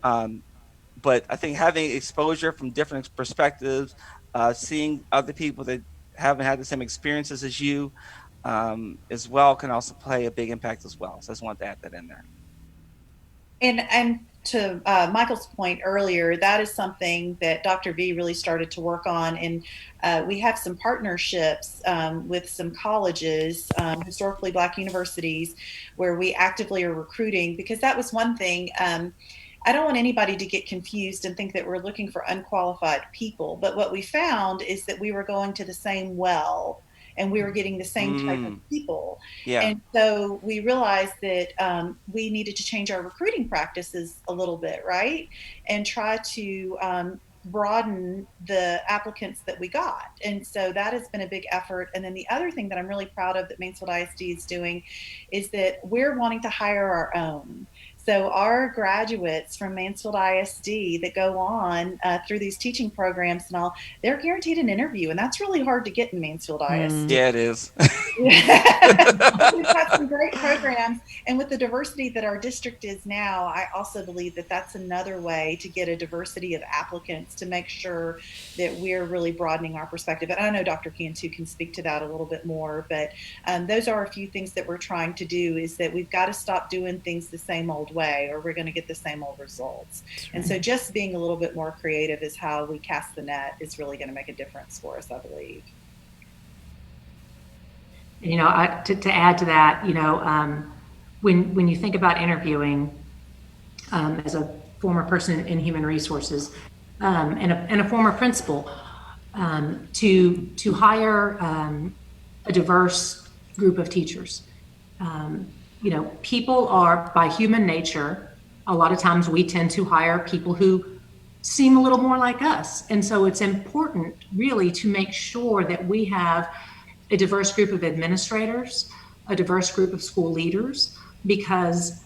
S8: um, but I think having exposure from different perspectives, seeing other people that haven't had the same experiences as you, as well, can also play a big impact as well. So I just wanted to add that in there.
S14: And to Michael's point earlier, that is something that Dr. V really started to work on. And we have some partnerships with some colleges, historically Black universities, where we actively are recruiting, because that was one thing. I don't want anybody to get confused and think that we're looking for unqualified people. But what we found is that we were going to the same well, and we were getting the same type of people.
S8: Yeah.
S14: And so we realized that we needed to change our recruiting practices a little bit, right? And try to broaden the applicants that we got. And so that has been a big effort. And then the other thing that I'm really proud of that Mansfield ISD is doing is that we're wanting to hire our own. So our graduates from Mansfield ISD that go on through these teaching programs and all, they're guaranteed an interview, and that's really hard to get in Mansfield ISD.
S8: Yeah, it is.
S14: We've got some great programs, and with the diversity that our district is now, I also believe that that's another way to get a diversity of applicants to make sure that we're really broadening our perspective. And I know Dr. Cantu can speak to that a little bit more, but those are a few things that we're trying to do, is that we've got to stop doing things the same old way, or we're going to get the same old results. And so just being a little bit more creative is how we cast the net is really going to make a difference for us, I believe.
S12: To add to that, when you think about interviewing, as a former person in human resources, and a former principal, to hire a diverse group of teachers. People are, by human nature, a lot of times we tend to hire people who seem a little more like us. And so it's important really to make sure that we have a diverse group of administrators, a diverse group of school leaders, because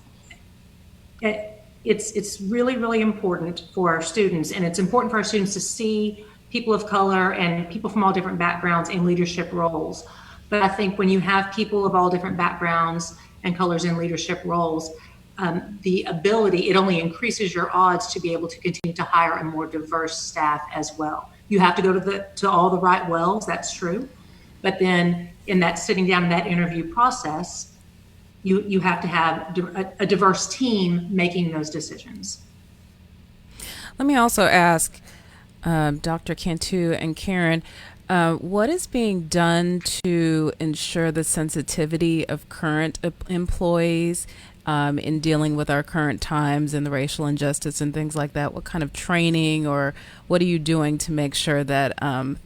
S12: it's really, really important for our students. And it's important for our students to see people of color and people from all different backgrounds in leadership roles. But I think when you have people of all different backgrounds and colors in leadership roles, it only increases your odds to be able to continue to hire a more diverse staff as well. You have to go to all the right wells, that's true. But then in that sitting down in that interview process, you have to have a diverse team making those decisions.
S7: Let me also ask Dr. Cantu and Karen, what is being done to ensure the sensitivity of current employees in dealing with our current times and the racial injustice and things like that? What kind of training, or what are you doing to make sure that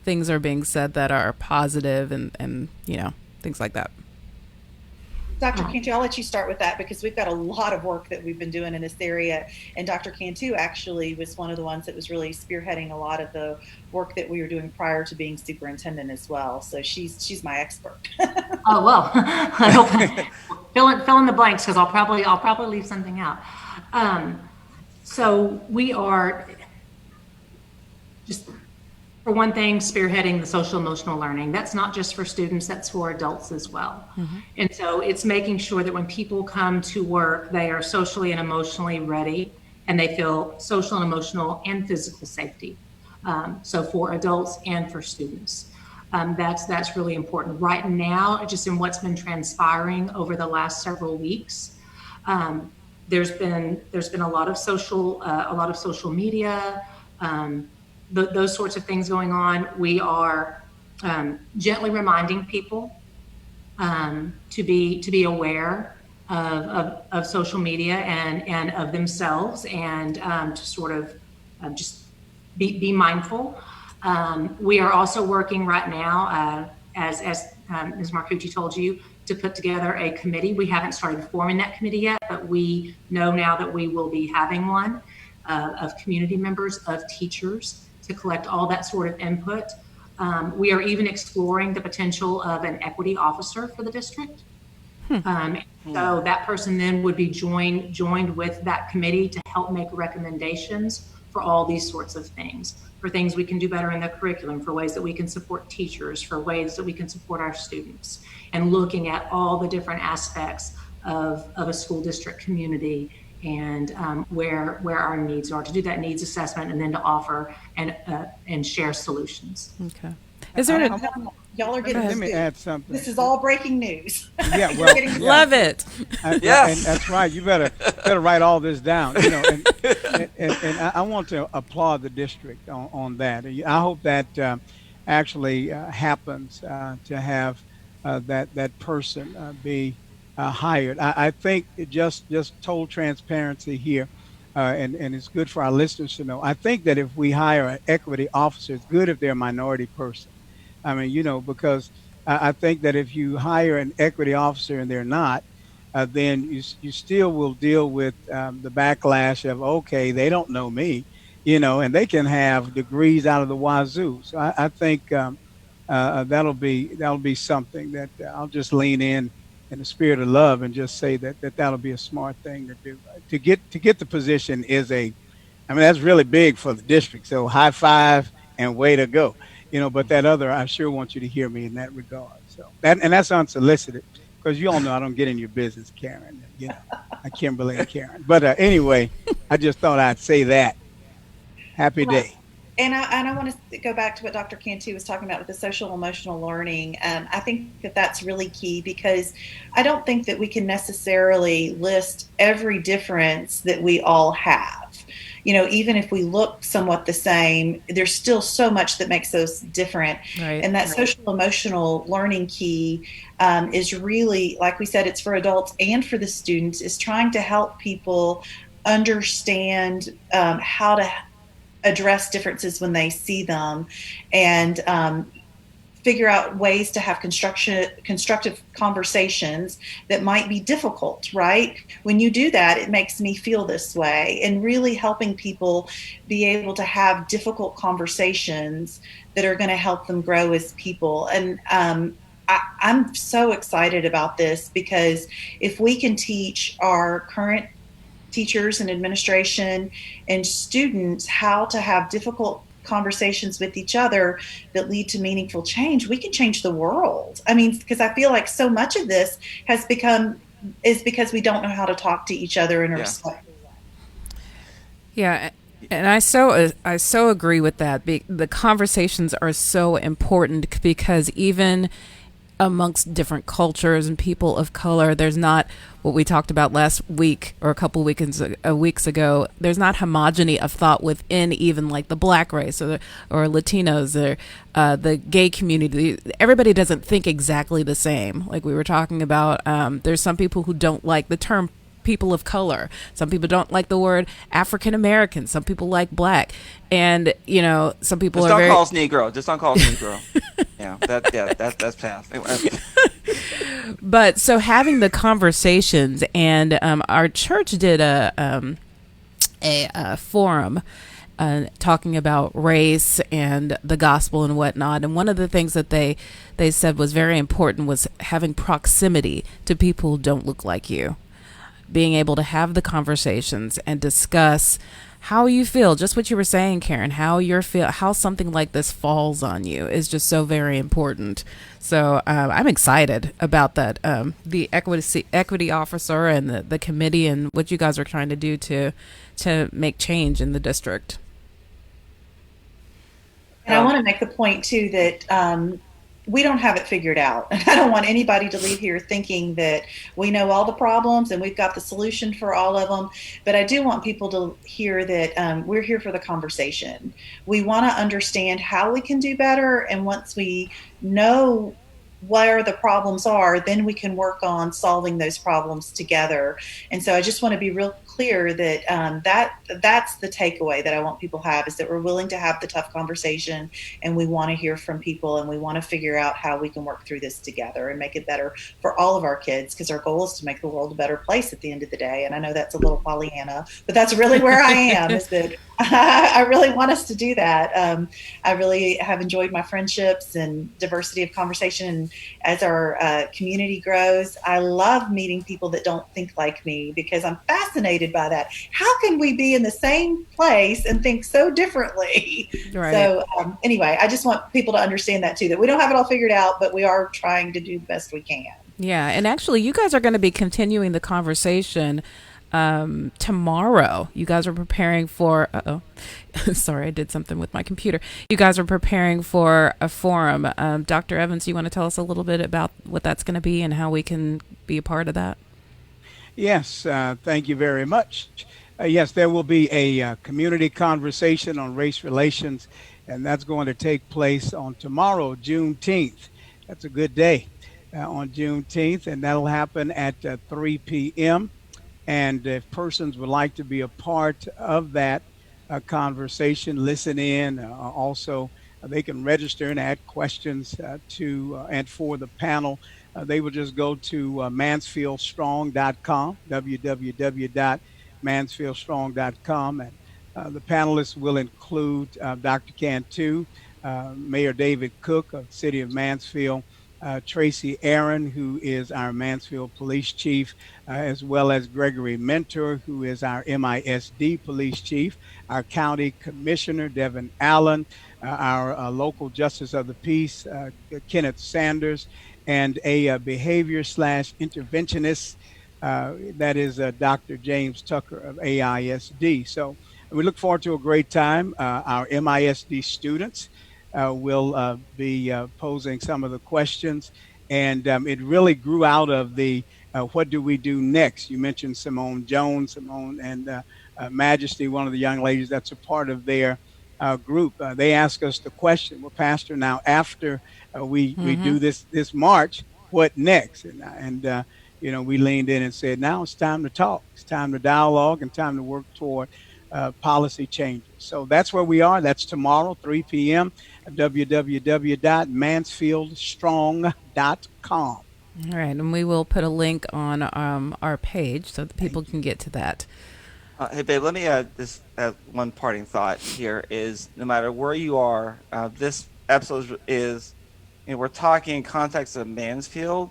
S7: things are being said that are positive and things like that?
S14: Dr. Cantu, I'll let you start with that, because we've got a lot of work that we've been doing in this area. And Dr. Cantu actually was one of the ones that was really spearheading a lot of the work that we were doing prior to being superintendent as well. So she's my expert.
S12: Oh, well, I hope fill in the blanks, because I'll probably leave something out. So we are just, for one thing, spearheading the social emotional learning. That's not just for students, that's for adults as well. Mm-hmm. And so it's making sure that when people come to work, they are socially and emotionally ready, and they feel social and emotional and physical safety. So for adults and for students. That's really important. Right now, just in what's been transpiring over the last several weeks, there's been a lot of social media, those sorts of things going on. We are gently reminding people to be aware of social media and of themselves, and to sort of just be mindful. We are also working right now, as Ms. Marcucci told you, to put together a committee. We haven't started forming that committee yet, but we know now that we will be having one of community members, of teachers, to collect all that sort of input. We are even exploring the potential of an equity officer for the district. So that person then would be joined with that committee to help make recommendations for all these sorts of things, for things we can do better in the curriculum, for ways that we can support teachers, for ways that we can support our students, and looking at all the different aspects of a school district community and where our needs are, to do that needs assessment and then to offer and share solutions.
S7: Okay. Is there
S14: y'all are getting
S13: Let me add something.
S14: This is all breaking news.
S13: Yeah, well,
S7: love it.
S8: Yes.
S13: And that's right. You better write all this down. You know, and I want to applaud the district on that. I hope that actually happens to have that person be hired. I think just total transparency here. And it's good for our listeners to know. I think that if we hire an equity officer, it's good if they're a minority person. I mean, you know, because I think that if you hire an equity officer and they're not, then you still will deal with the backlash of, okay, they don't know me, you know, and they can have degrees out of the wazoo. So I think that'll be something that I'll just lean in the spirit of love and just say that'll be a smart thing to do. To get the position I mean, that's really big for the district. So high five and way to go. You know, but that other, I sure want you to hear me in that regard. So that's unsolicited, because you all know I don't get in your business, Karen. You know, Kimberly and Karen. But anyway, I just thought I'd say that. Happy day.
S14: And I want to go back to what Dr. Cantu was talking about with the social emotional learning. I think that's really key, because I don't think that we can necessarily list every difference that we all have. You know, even if we look somewhat the same, there's still so much that makes us different.
S7: Right.
S14: And that social emotional learning key is really, like we said, it's for adults and for the students, is trying to help people understand how to address differences when they see them, and figure out ways to have constructive conversations that might be difficult, right? When you do that, it makes me feel this way, and really helping people be able to have difficult conversations that are going to help them grow as people. And I'm so excited about this, because if we can teach our current teachers and administration and students how to have difficult conversations with each other that lead to meaningful change, we can change the world. I mean, because I feel like so much of this is because we don't know how to talk to each other in a respectful way.
S7: Yeah, and I so agree with that. The conversations are so important, because even amongst different cultures and people of color, there's not what we talked about last week or a couple weeks ago. There's not homogeny of thought within even like the Black race or Latinos or the gay community. Everybody doesn't think exactly the same. Like we were talking about, there's some people who don't like the term people of color. Some people don't like the word African American. Some people like Black, and you know, some people
S8: just
S7: are
S8: don't call us Negro. Just don't call us Negro. That's past.
S7: But so having the conversations, and our church did a forum talking about race and the gospel and whatnot. And one of the things that they said was very important was having proximity to people who don't look like you. Being able to have the conversations and discuss how you feel, just what you were saying, Karen, how something like this falls on you is just so very important. So I'm excited about that, the equity officer and the committee and what you guys are trying to do to make change in the district.
S14: And I want to make the point too that we don't have it figured out. I don't want anybody to leave here thinking that we know all the problems and we've got the solution for all of them. But I do want people to hear that we're here for the conversation. We want to understand how we can do better. And once we know where the problems are, then we can work on solving those problems together. And so I just want to be real clear that that's the takeaway that I want people to have, is that we're willing to have the tough conversation, and we want to hear from people, and we want to figure out how we can work through this together and make it better for all of our kids, because our goal is to make the world a better place at the end of the day. And I know that's a little Pollyanna, but that's really where I am, is that I really want us to do that. I really have enjoyed my friendships and diversity of conversation. And as our community grows, I love meeting people that don't think like me, because I'm fascinated by that. How can we be in the same place and think so differently?
S7: Right.
S14: So anyway, I just want people to understand that too, that we don't have it all figured out, but we are trying to do the best we can.
S7: Yeah, and actually, you guys are going to be continuing the conversation tomorrow. You guys are preparing for, sorry, I did something with my computer. You guys are preparing for a forum. Dr. Evans, you want to tell us a little bit about what that's going to be and how we can be a part of that?
S13: Yes, thank you very much. Yes, there will be a community conversation on race relations, and that's going to take place on tomorrow, Juneteenth. That's a good day, on Juneteenth, and that'll happen at 3 p.m. And if persons would like to be a part of that conversation, listen in, also they can register and add questions to and for the panel. They will just go to mansfieldstrong.com, www.mansfieldstrong.com, and the panelists will include Dr. Cantu, Mayor David Cook of the City of Mansfield, Tracy Aaron, who is our Mansfield Police Chief, as well as Gregory Mentor, who is our MISD Police Chief, our County Commissioner, Devin Allen, our local Justice of the Peace, Kenneth Sanders, and a behavior/interventionist, that is Dr. James Tucker of AISD. So we look forward to a great time. Our MISD students will be posing some of the questions, and it really grew out of the what do we do next? You mentioned Simone Jones, and Majesty, one of the young ladies that's a part of their group. They asked us the question, well, Pastor, now after we do this march, what next? And we leaned in and said, now it's time to talk. It's time to dialogue and time to work toward policy changes. So that's where we are. That's tomorrow, 3 p.m. at www.mansfieldstrong.com.
S7: All right, and we will put a link on our page so that people can get to that.
S8: Hey, babe, let me add this one parting thought here is no matter where you are, this episode is, we're talking in context of Mansfield,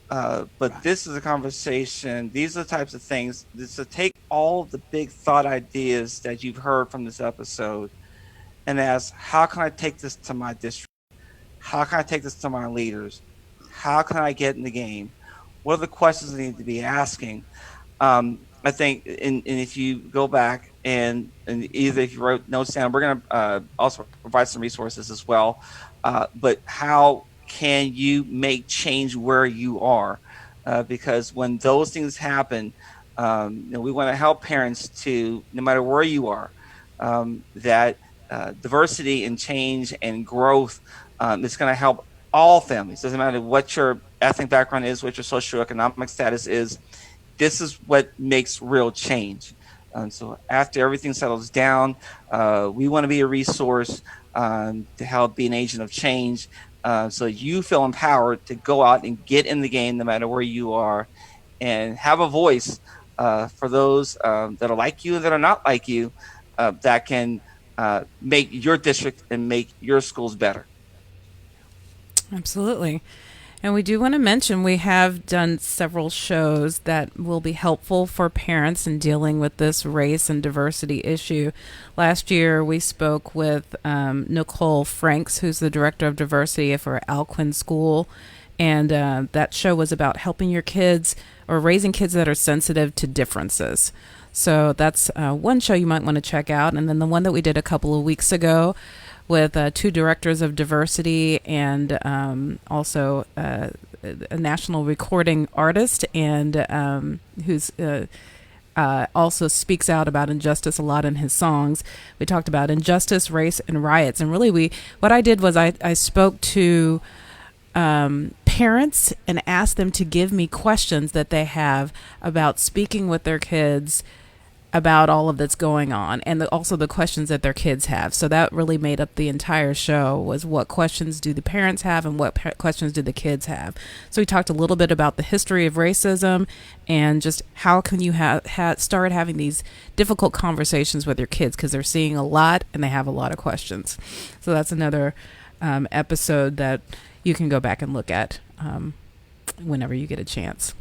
S8: but this is a conversation. These are the types of things. This to take all of the big thought ideas that you've heard from this episode and ask, how can I take this to my district? How can I take this to my leaders? How can I get in the game? What are the questions I need to be asking? I think, and if you go back and either if you wrote notes down, we're going to also provide some resources as well. But how can you make change where you are? Because when those things happen, we want to help parents to, no matter where you are, that diversity and change and growth is going to help all families. Doesn't matter what your ethnic background is, what your socioeconomic status is. This is what makes real change. So after everything settles down, we want to be a resource to help be an agent of change, so you feel empowered to go out and get in the game no matter where you are, and have a voice for those that are like you and that are not like you, that can make your district and make your schools better.
S7: Absolutely. And we do want to mention we have done several shows that will be helpful for parents in dealing with this race and diversity issue. Last year, we spoke with Nicole Franks, who's the Director of Diversity for Alcuin School. And that show was about helping your kids or raising kids that are sensitive to differences. So that's one show you might want to check out. And then the one that we did a couple of weeks ago with two directors of diversity and also a national recording artist and who's also speaks out about injustice a lot in his songs. We talked about injustice, race, and riots. And really what I did was I spoke to parents and ask them to give me questions that they have about speaking with their kids about all of that's going on, and also the questions that their kids have. So that really made up the entire show, was what questions do the parents have and what questions do the kids have. So we talked a little bit about the history of racism and just how can you start having these difficult conversations with your kids, because they're seeing a lot and they have a lot of questions. So that's another episode that you can go back and look at whenever you get a chance.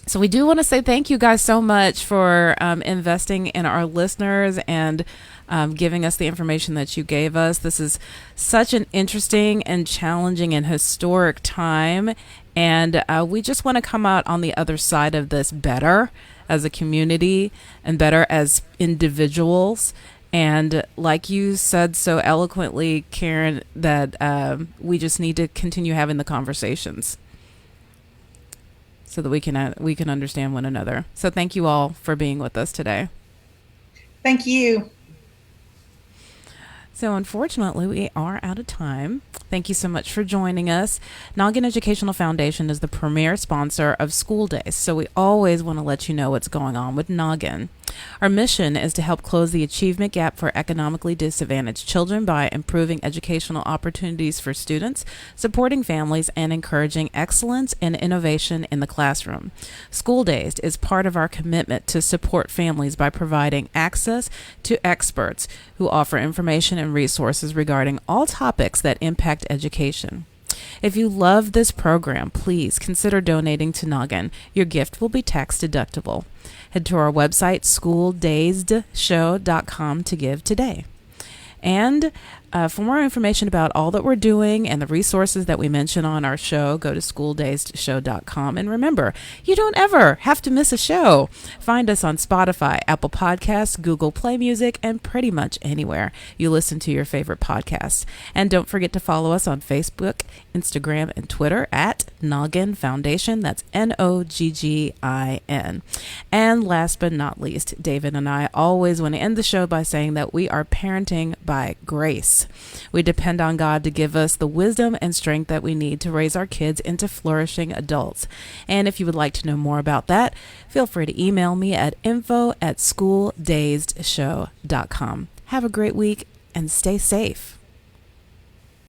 S7: So we do want to say thank you guys so much for investing in our listeners and giving us the information that you gave us. This is such an interesting and challenging and historic time, and we just want to come out on the other side of this better as a community and better as individuals. And like you said so eloquently, Karen, that we just need to continue having the conversations so that we can understand one another. So thank you all for being with us today.
S14: Thank you.
S7: So unfortunately, we are out of time. Thank you so much for joining us. Noggin Educational Foundation is the premier sponsor of School Days, so we always want to let you know what's going on with Noggin. Our mission is to help close the achievement gap for economically disadvantaged children by improving educational opportunities for students, supporting families, and encouraging excellence and innovation in the classroom. School Days is part of our commitment to support families by providing access to experts who offer information and resources regarding all topics that impact education. If you love this program, please consider donating to Noggin. Your gift will be tax deductible. Head to our website, schooldaysedshow.com, to give today. And for more information about all that we're doing and the resources that we mention on our show, go to schooldaysedshow.com. And remember, you don't ever have to miss a show. Find us on Spotify, Apple Podcasts, Google Play Music, and pretty much anywhere you listen to your favorite podcasts. And don't forget to follow us on Facebook, Instagram, and Twitter at Noggin Foundation. That's Noggin. And last but not least, David and I always want to end the show by saying that we are parenting by grace. We depend on God to give us the wisdom and strength that we need to raise our kids into flourishing adults. And if you would like to know more about that, feel free to email me at info@schooldaysedshow.com. Have a great week and stay safe.